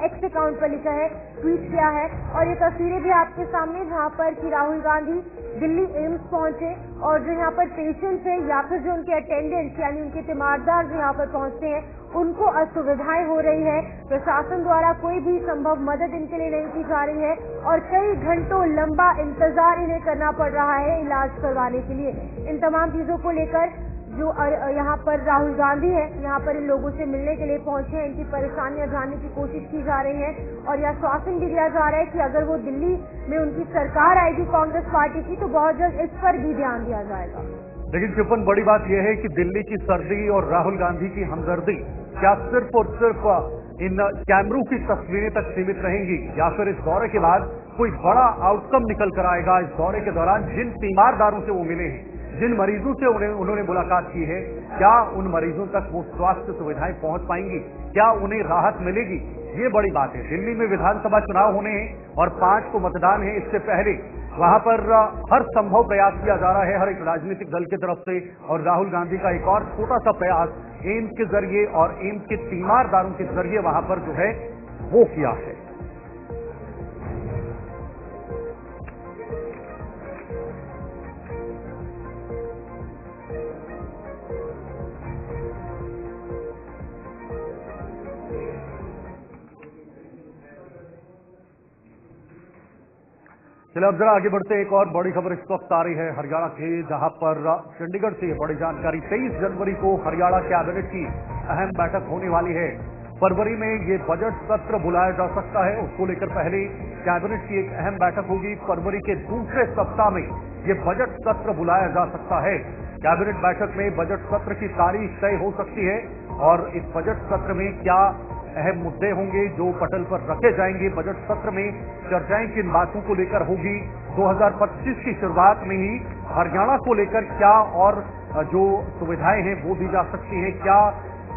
[SPEAKER 2] एक्स अकाउंट पर लिखा है, ट्वीट किया है। और ये तस्वीरें भी आपके सामने जहाँ पर कि राहुल गांधी दिल्ली एम्स पहुंचे और जो यहाँ पर पेशेंट्स हैं या फिर जो उनके अटेंडेंट्स यानी उनके तीमारदार जो यहाँ पर पहुंचते हैं उनको असुविधाएं हो रही है। प्रशासन द्वारा कोई भी संभव मदद इनके लिए नहीं की जा रही है और कई घंटों लंबा इंतजार इन्हें करना पड़ रहा है इलाज करवाने के लिए। इन तमाम चीजों को लेकर जो यहाँ पर राहुल गांधी है यहाँ पर इन लोगों से मिलने के लिए पहुंचे हैं, इनकी परेशानियां जानने की कोशिश की जा रही है और यह आश्वासन भी दिया जा रहा है कि अगर वो दिल्ली में उनकी सरकार आएगी कांग्रेस पार्टी की तो बहुत जल्द इस पर भी ध्यान दिया जाएगा।
[SPEAKER 1] लेकिन चिपन, बड़ी बात यह है कि दिल्ली की सर्दी और राहुल गांधी की हमदर्दी क्या सिर्फ और सिर्फ इन कैमरों की तस्वीरें तक सीमित रहेंगी या फिर इस दौरे के बाद कोई बड़ा आउटकम निकल कर आएगा। इस दौरे के दौरान जिन तीमारदारों से वो मिले हैं, जिन मरीजों से उन्होंने मुलाकात की है, क्या उन मरीजों तक वो स्वास्थ्य सुविधाएं पहुंच पाएंगी, क्या उन्हें राहत मिलेगी, ये बड़ी बात है। दिल्ली में विधानसभा चुनाव होने हैं और 5 को मतदान है। इससे पहले वहां पर हर संभव प्रयास किया जा रहा है हर एक राजनीतिक दल की तरफ से, और राहुल गांधी का एक और छोटा सा प्रयास एम्स के जरिए और एम्स के तीमारदारों के जरिए वहां पर जो है वो किया है। चलिए अब जरा आगे बढ़ते हैं। एक और बड़ी खबर इस वक्त आ रही है हरियाणा के, जहां पर चंडीगढ़ से बड़ी जानकारी। 23 जनवरी को हरियाणा कैबिनेट की अहम बैठक होने वाली है। फरवरी में ये बजट सत्र बुलाया जा सकता है, उसको लेकर पहले कैबिनेट की एक अहम बैठक होगी। फरवरी के दूसरे सप्ताह में ये बजट सत्र बुलाया जा सकता है। कैबिनेट बैठक में बजट सत्र की तारीख तय हो सकती है, और इस बजट सत्र में क्या अहम मुद्दे होंगे जो पटल पर रखे जाएंगे, बजट सत्र में चर्चाएं किन बातों को लेकर होगी। 2025 की शुरुआत में ही हरियाणा को लेकर क्या और जो सुविधाएं हैं वो दी जा सकती हैं, क्या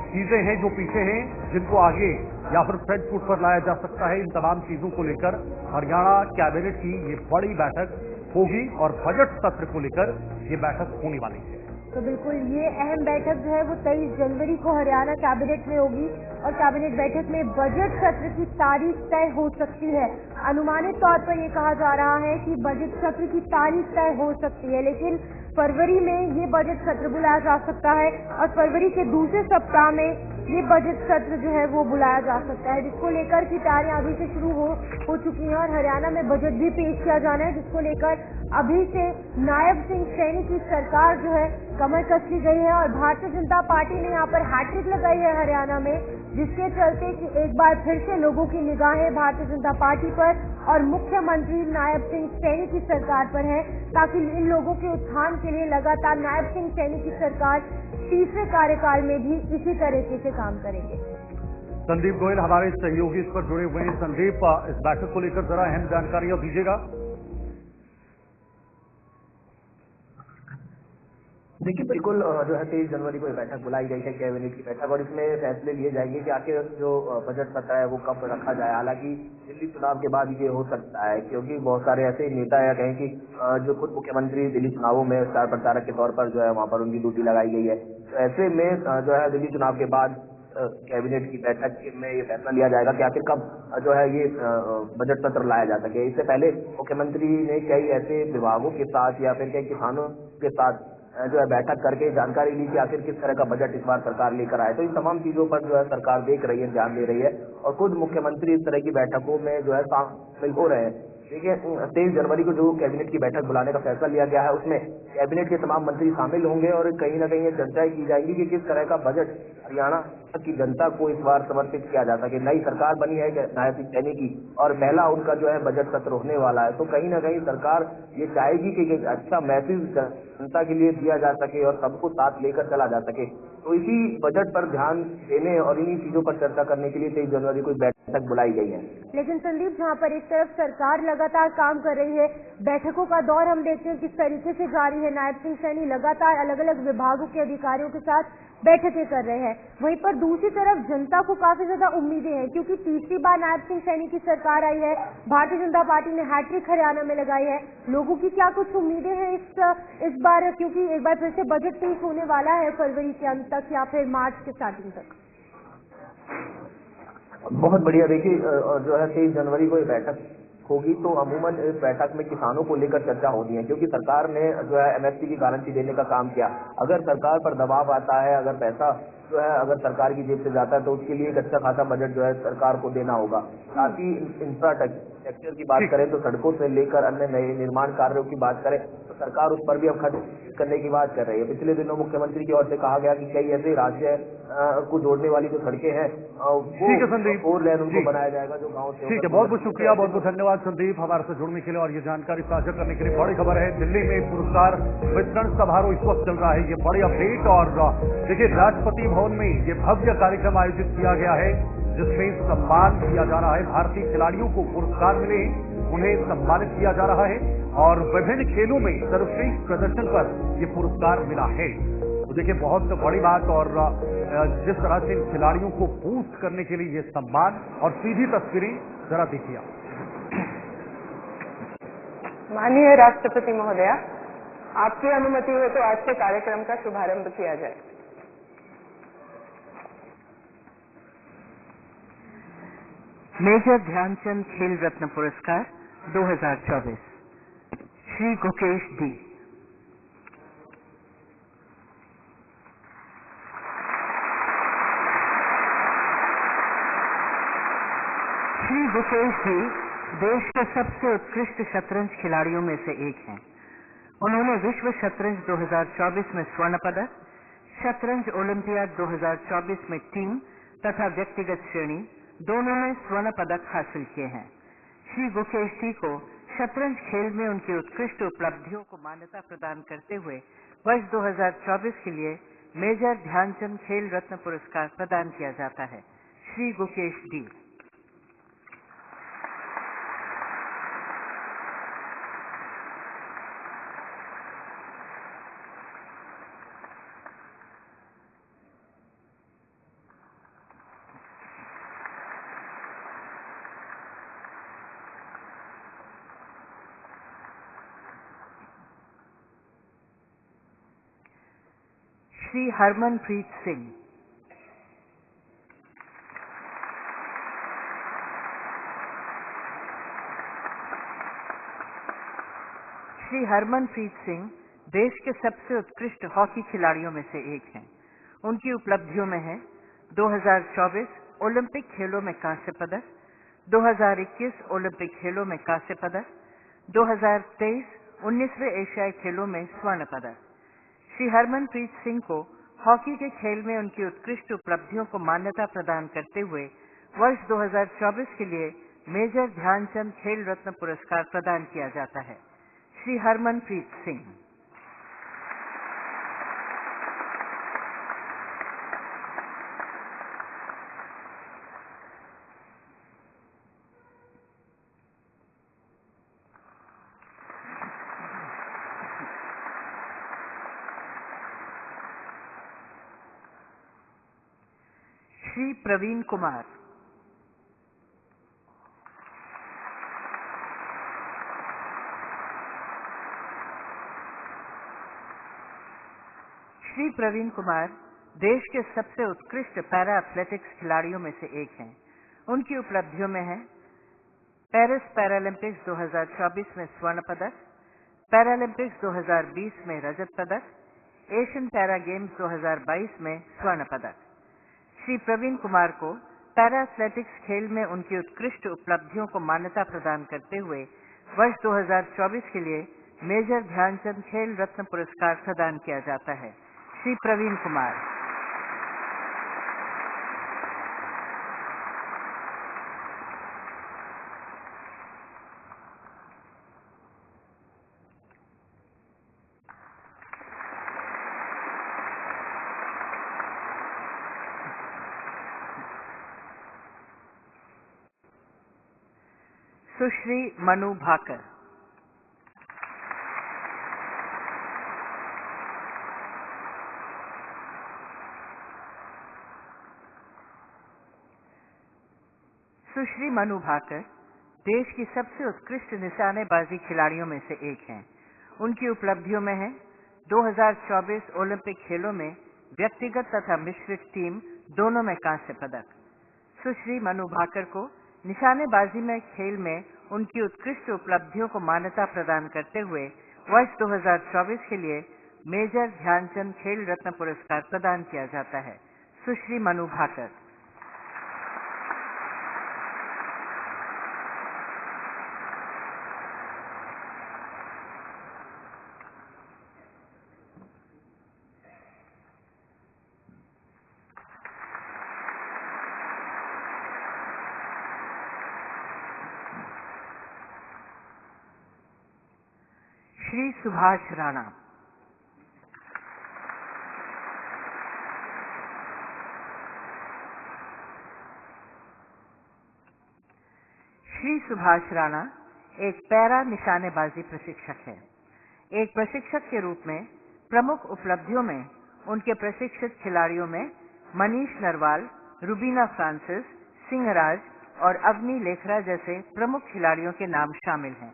[SPEAKER 1] चीजें हैं जो पीछे हैं जिनको आगे या फिर फ्रंट फुट पर लाया जा सकता है, इन तमाम चीजों को लेकर हरियाणा कैबिनेट की ये बड़ी बैठक होगी और बजट सत्र को लेकर ये बैठक होने वाली है।
[SPEAKER 2] तो बिल्कुल ये अहम बैठक जो है वो 23 जनवरी को हरियाणा कैबिनेट में होगी, और कैबिनेट बैठक में बजट सत्र की तारीख तय हो सकती है। अनुमानित तौर पर ये कहा जा रहा है कि बजट सत्र की तारीख तय हो सकती है, लेकिन फरवरी में ये बजट सत्र बुलाया जा सकता है, और फरवरी के दूसरे सप्ताह में ये बजट सत्र जो है वो बुलाया जा सकता है, जिसको लेकर की तैयारियां अभी से शुरू हो चुकी हैं। और हरियाणा में बजट भी पेश किया जाना है, जिसको लेकर अभी से नायब सिंह सैनी की सरकार जो है कमर कस ली गई है, और भारतीय जनता पार्टी ने यहाँ पर हैट्रिक लगाई है हरियाणा में, जिसके चलते कि एक बार फिर से लोगों की निगाहें भारतीय जनता पार्टी पर और मुख्यमंत्री नायब सिंह सैनी की सरकार पर है, ताकि इन लोगों के उत्थान के लिए लगातार नायब सिंह सैनी की सरकार तीसरे कार्यकाल में भी इसी तरीके से काम करेंगे।
[SPEAKER 1] संदीप गोयल हमारे सहयोगी इस पर जुड़े हुए हैं। संदीप, इस बैठक को लेकर जरा अहम जानकारियां दीजिएगा।
[SPEAKER 9] देखिए, बिल्कुल जो है 23 जनवरी को बैठक बुलाई गई है, कैबिनेट की बैठक, और इसमें फैसले लिए जाएंगे कि आखिर जो बजट सत्र है वो कब रखा जाए। हालांकि दिल्ली चुनाव के बाद ये हो सकता है, क्योंकि बहुत सारे ऐसे नेता या कहें कि जो खुद मुख्यमंत्री दिल्ली चुनावों में स्टार प्रचारक के तौर पर जो है वहाँ पर उनकी ड्यूटी लगाई गई है। तो ऐसे में जो है दिल्ली चुनाव के बाद कैबिनेट की बैठक में ये फैसला लिया जाएगा कि आखिर कब जो है ये बजट सत्र लाया जा सके। इससे पहले मुख्यमंत्री ने कई ऐसे विभागों के साथ या फिर कई किसानों के साथ जो है बैठक करके जानकारी ली कि आखिर किस तरह का बजट इस बार सरकार लेकर आए। तो इन तमाम चीजों पर जो है सरकार देख रही है, ध्यान दे रही है, और खुद मुख्यमंत्री इस तरह की बैठकों में जो है शामिल हो रहे हैं। देखिए, 23 जनवरी को जो कैबिनेट की बैठक बुलाने का फैसला लिया गया है, उसमें कैबिनेट के तमाम मंत्री शामिल होंगे, और कहीं ना कहीं ये चर्चाएं की जाएंगी कि किस तरह का बजट हरियाणा की जनता को इस बार समर्पित किया जा सके। नई सरकार बनी है नायब सिंह सैनी की, और पहला उनका जो है बजट सत्र होने वाला है। तो कहीं ना कहीं सरकार ये चाहेगी कि एक अच्छा मैसेज जनता के लिए दिया जा सके और सबको साथ लेकर चला जा सके। तो इसी बजट पर ध्यान देने और इन्हीं चीजों पर चर्चा करने के लिए 23 जनवरी को बैठक बुलाई गई है।
[SPEAKER 2] लेकिन संदीप, जहाँ पर एक तरफ सरकार लगातार काम कर रही है, बैठकों का दौर हम देखते हैं किस तरीके से जारी है। नायब सिंह सैनी लगातार अलग अलग विभागों के अधिकारियों के साथ बैठकें कर रहे हैं। वहीं पर दूसरी तरफ जनता को काफी ज्यादा उम्मीदें हैं, क्योंकि तीसरी बार नायब सिंह सैनी की सरकार आई है, भारतीय जनता पार्टी ने हैट्रिक हरियाणा में लगाई है। लोगों की क्या कुछ उम्मीदें हैं इस बार, क्योंकि एक बार फिर से बजट पेश होने वाला है फरवरी के अंत तक या फिर मार्च के स्टार्टिंग तक?
[SPEAKER 9] बहुत बढ़िया। देखिए, जो है 23 जनवरी को ये बैठक होगी, तो अमूमन इस बैठक में किसानों को लेकर चर्चा होती है, क्योंकि सरकार ने जो है एमएसपी की गारंटी देने का काम किया। अगर सरकार पर दबाव आता है, अगर पैसा जो है अगर सरकार की जेब से जाता है, तो उसके लिए एक अच्छा खासा बजट जो है सरकार को देना होगा। साथ ही इंफ्रास्ट्रक्चर की बात करें तो सड़कों से लेकर अन्य नए निर्माण कार्यों की बात करें तो सरकार उस पर भी अब खर्च करने की बात कर रही है। पिछले दिनों मुख्यमंत्री की ओर से कहा गया कि कई ऐसे राज्य को जोड़ने वाली जो सड़कें हैं
[SPEAKER 1] ठीक है संदीप,
[SPEAKER 9] 4 लेन उनको बनाया जाएगा जो गाँव से।
[SPEAKER 1] ठीक है, बहुत बहुत शुक्रिया, बहुत बहुत धन्यवाद संदीप हमारे से जुड़ने के लिए और ये जानकारी साझा करने के लिए। बड़ी खबर है, दिल्ली में पुरस्कार वितरण समारोह इस वक्त चल रहा है, ये बड़ी अपडेट। और देखिए, राष्ट्रपति भवन में ये भव्य कार्यक्रम आयोजित किया गया है, जिसमें सम्मान दिया जा रहा है। भारतीय खिलाड़ियों को पुरस्कार मिले, उन्हें सम्मानित किया जा रहा है, और विभिन्न खेलों में सर्वश्रेष्ठ प्रदर्शन पर ये पुरस्कार मिला है। तो देखिए, बहुत बड़ी बात, और जिस तरह से इन खिलाड़ियों को बूस्ट करने के लिए ये सम्मान, और सीधी तस्वीरें जरा देखिए।
[SPEAKER 10] माननीय राष्ट्रपति महोदया, आपकी अनुमति हो तो आज से कार्यक्रम का शुभारंभ किया जाए।
[SPEAKER 11] मेजर ध्यानचंद खेल रत्न पुरस्कार 2024 श्री गुकेश डी। श्री गुकेश जी देश के सबसे उत्कृष्ट शतरंज खिलाड़ियों में से एक हैं। उन्होंने विश्व शतरंज 2024 में स्वर्ण पदक, शतरंज ओलंपियाड 2024 में टीम तथा व्यक्तिगत श्रेणी दोनों में स्वर्ण पदक हासिल किए हैं। श्री गुकेश जी को शतरंज खेल में उनकी उत्कृष्ट उपलब्धियों को मान्यता प्रदान करते हुए वर्ष 2024 के लिए मेजर ध्यानचंद खेल रत्न पुरस्कार प्रदान किया जाता है। श्री गुकेश डी। श्री हरमनप्रीत सिंह। श्री हरमनप्रीत सिंह देश के सबसे उत्कृष्ट हॉकी खिलाड़ियों में से एक हैं। उनकी उपलब्धियों में है 2024 ओलंपिक खेलों में कांस्य पदक, 2021 ओलंपिक खेलों में कांस्य पदक, 2023 19वें एशियाई खेलों में स्वर्ण पदक। श्री हरमनप्रीत सिंह को हॉकी के खेल में उनकी उत्कृष्ट उपलब्धियों को मान्यता प्रदान करते हुए वर्ष 2024 के लिए मेजर ध्यानचंद खेल रत्न पुरस्कार प्रदान किया जाता है। श्री हरमनप्रीत सिंह। श्री प्रवीण कुमार। श्री प्रवीण कुमार देश के सबसे उत्कृष्ट पैरा एथलेटिक्स खिलाड़ियों में से एक हैं। उनकी उपलब्धियों में है पेरिस पैरालंपिक्स 2024 में स्वर्ण पदक, पैरालंपिक्स 2020 में रजत पदक, एशियन पैरा गेम्स 2022 में स्वर्ण पदक। श्री प्रवीण कुमार को पैरा एथलेटिक्स खेल में उनकी उत्कृष्ट उपलब्धियों को मान्यता प्रदान करते हुए वर्ष 2024 के लिए मेजर ध्यानचंद खेल रत्न पुरस्कार प्रदान किया जाता है। श्री प्रवीण कुमार। सुश्री मनु भाकर। सुश्री मनु भाकर देश की सबसे उत्कृष्ट निशानेबाजी खिलाड़ियों में से एक हैं। उनकी उपलब्धियों में है 2024 ओलंपिक खेलों में व्यक्तिगत तथा मिश्रित टीम दोनों में कांस्य पदक। सुश्री मनु भाकर को निशानेबाजी में खेल में उनकी उत्कृष्ट उपलब्धियों को मान्यता प्रदान करते हुए वर्ष 2024 के लिए मेजर ध्यानचंद खेल रत्न पुरस्कार प्रदान किया जाता है। सुश्री मनु भाकर। श्री सुभाष राणा। श्री सुभाष राणा एक पैरा निशानेबाजी प्रशिक्षक है। एक प्रशिक्षक के रूप में प्रमुख उपलब्धियों में उनके प्रशिक्षित खिलाड़ियों में मनीष नरवाल, रुबीना फ्रांसिस, सिंहराज और अवनी लेखरा जैसे प्रमुख खिलाड़ियों के नाम शामिल हैं।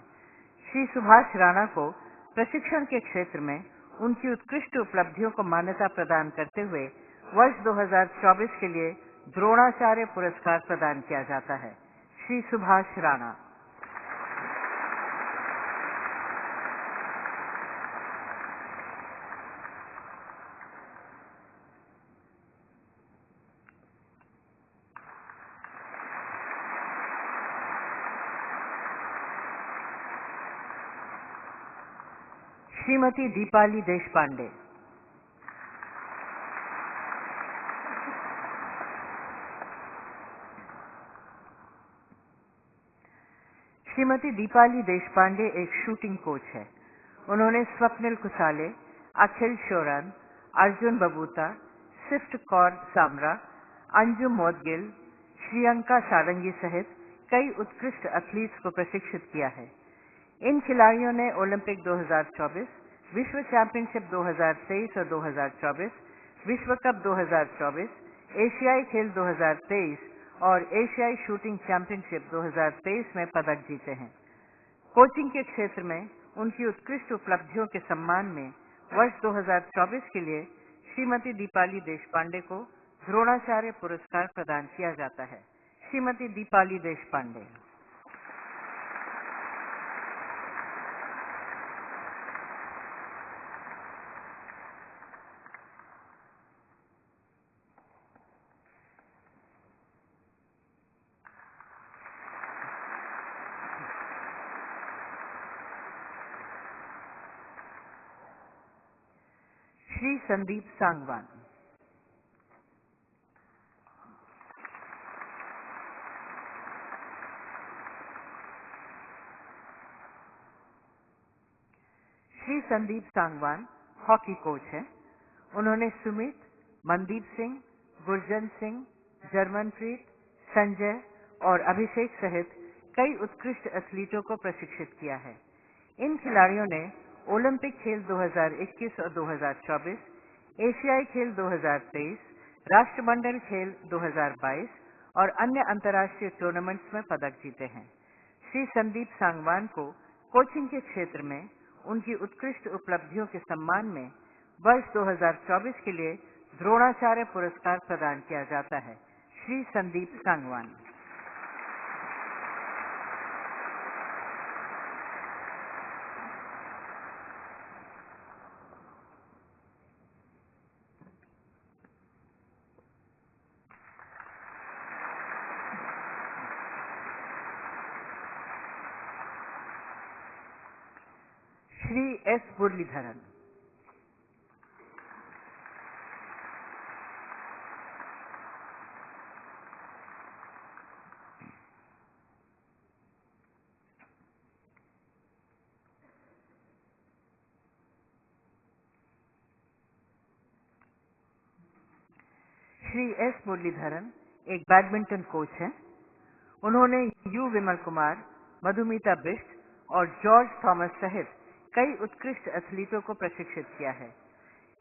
[SPEAKER 11] श्री सुभाष राणा को प्रशिक्षण के क्षेत्र में उनकी उत्कृष्ट उपलब्धियों को मान्यता प्रदान करते हुए वर्ष 2024 के लिए द्रोणाचार्य पुरस्कार प्रदान किया जाता है। श्री सुभाष राणा। श्रीमती दीपाली देशपांडे। श्रीमती दीपाली देशपांडे एक शूटिंग कोच है। उन्होंने स्वप्निल कुसाले, अखिल शोरन, अर्जुन बबूता, सिफ्ट कौर सामरा, अंजुम मोदगिल, श्रियंका सारंगी सहित कई उत्कृष्ट एथलीट्स को प्रशिक्षित किया है। इन खिलाड़ियों ने ओलंपिक 2024, विश्व चैंपियनशिप 2023 और 2024, विश्व कप 2024, एशियाई खेल 2023 और एशियाई शूटिंग चैंपियनशिप 2023 में पदक जीते हैं। कोचिंग के क्षेत्र में उनकी उत्कृष्ट उपलब्धियों के सम्मान में वर्ष 2024 के लिए श्रीमती दीपाली देशपांडे को द्रोणाचार्य पुरस्कार प्रदान किया जाता है। श्रीमती दीपाली देशपांडे। श्री संदीप सांगवान। श्री संदीप सांगवान हॉकी कोच हैं। उन्होंने सुमित, मनदीप सिंह, गुरजन सिंह, जर्मनप्रीत, संजय और अभिषेक सहित कई उत्कृष्ट एथलीटों को प्रशिक्षित किया है। इन खिलाड़ियों ने ओलंपिक खेल 2021 और 2024, एशियाई खेल 2023, राष्ट्रमंडल खेल 2022 और अन्य अंतर्राष्ट्रीय टूर्नामेंट्स में पदक जीते हैं। श्री संदीप सांगवान को कोचिंग के क्षेत्र में उनकी उत्कृष्ट उपलब्धियों के सम्मान में वर्ष 2024 के लिए द्रोणाचार्य पुरस्कार प्रदान किया जाता है। श्री संदीप सांगवान। श्री एस मुरलीधरन। श्री एस मुरलीधरन एक बैडमिंटन कोच हैं। उन्होंने यू विमल कुमार, मधुमिता बिष्ट और जॉर्ज थॉमस सहित कई उत्कृष्ट एथलीटों को प्रशिक्षित किया है।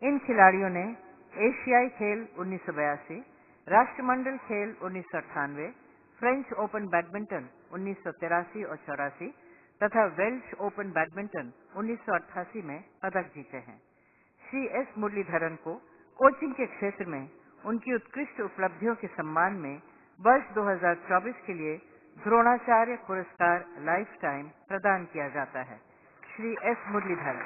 [SPEAKER 11] इन खिलाड़ियों ने एशियाई खेल 1982, राष्ट्रमंडल खेल 1998, फ्रेंच ओपन बैडमिंटन 1983 और 84 तथा वेल्श ओपन बैडमिंटन 1988 में पदक जीते हैं। श्री एस मुरलीधरन को कोचिंग के क्षेत्र में उनकी उत्कृष्ट उपलब्धियों के सम्मान में वर्ष 2024 के लिए द्रोणाचार्य पुरस्कार लाइफ टाइम प्रदान किया जाता है। श्री एस मुरलीधरन।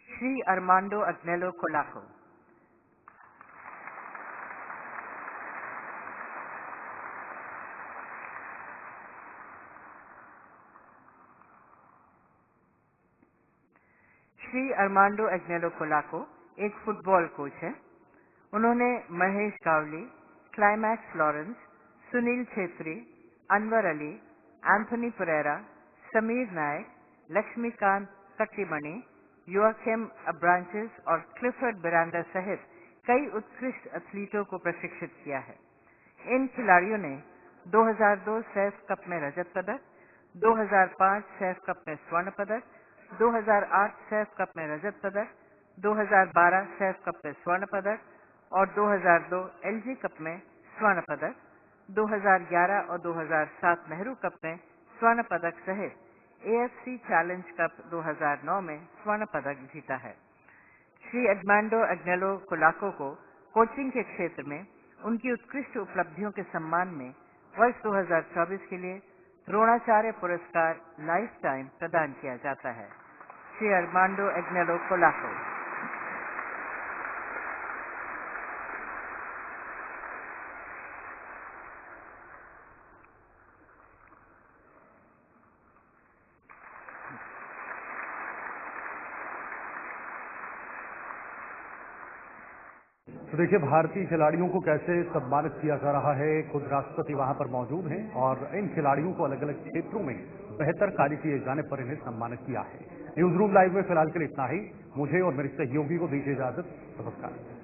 [SPEAKER 11] श्री अरमांडो अग्नेलो कोलाको। श्री अरमांडो अग्नेलो कोलाको एक फुटबॉल कोच है। उन्होंने महेश गावली, क्लाइमैक्स लॉरेंस, सुनील छेत्री, अनवर अली, एंथोनी परेरा, समीर नायक, लक्ष्मीकांत कट्टीमणि, योआकिम अब्रांचेस और क्लिफर्ड बिरांडा सहित कई उत्कृष्ट एथलीटों को प्रशिक्षित किया है। इन खिलाड़ियों ने 2002 सैफ कप में रजत पदक, 2005 सैफ कप में स्वर्ण पदक, 2008 सैफ कप में रजत पदक, 2012 सैफ कप में स्वर्ण पदक और 2002 एलजी कप में स्वर्ण पदक, 2011 और 2007 नेहरू कप में स्वर्ण पदक सहित एएफसी चैलेंज कप 2009 में स्वर्ण पदक जीता है। श्री एडमांडो अग्नेलो कोलाको को कोचिंग के क्षेत्र में उनकी उत्कृष्ट उपलब्धियों के सम्मान में वर्ष 2024 के लिए द्रोणाचार्य पुरस्कार लाइफ टाइम प्रदान किया जाता है। श्री एडमांडो अग्नेलो कोलाको।
[SPEAKER 1] तो देखिए भारतीय खिलाड़ियों को कैसे सम्मानित किया जा रहा है। खुद राष्ट्रपति वहां पर मौजूद हैं और इन खिलाड़ियों को अलग अलग क्षेत्रों में बेहतर कार्य किए जाने पर इन्हें सम्मानित किया है। न्यूज रूम लाइव में फिलहाल के लिए इतना ही। मुझे और मेरे सहयोगी को दीजिए इजाजत। नमस्कार।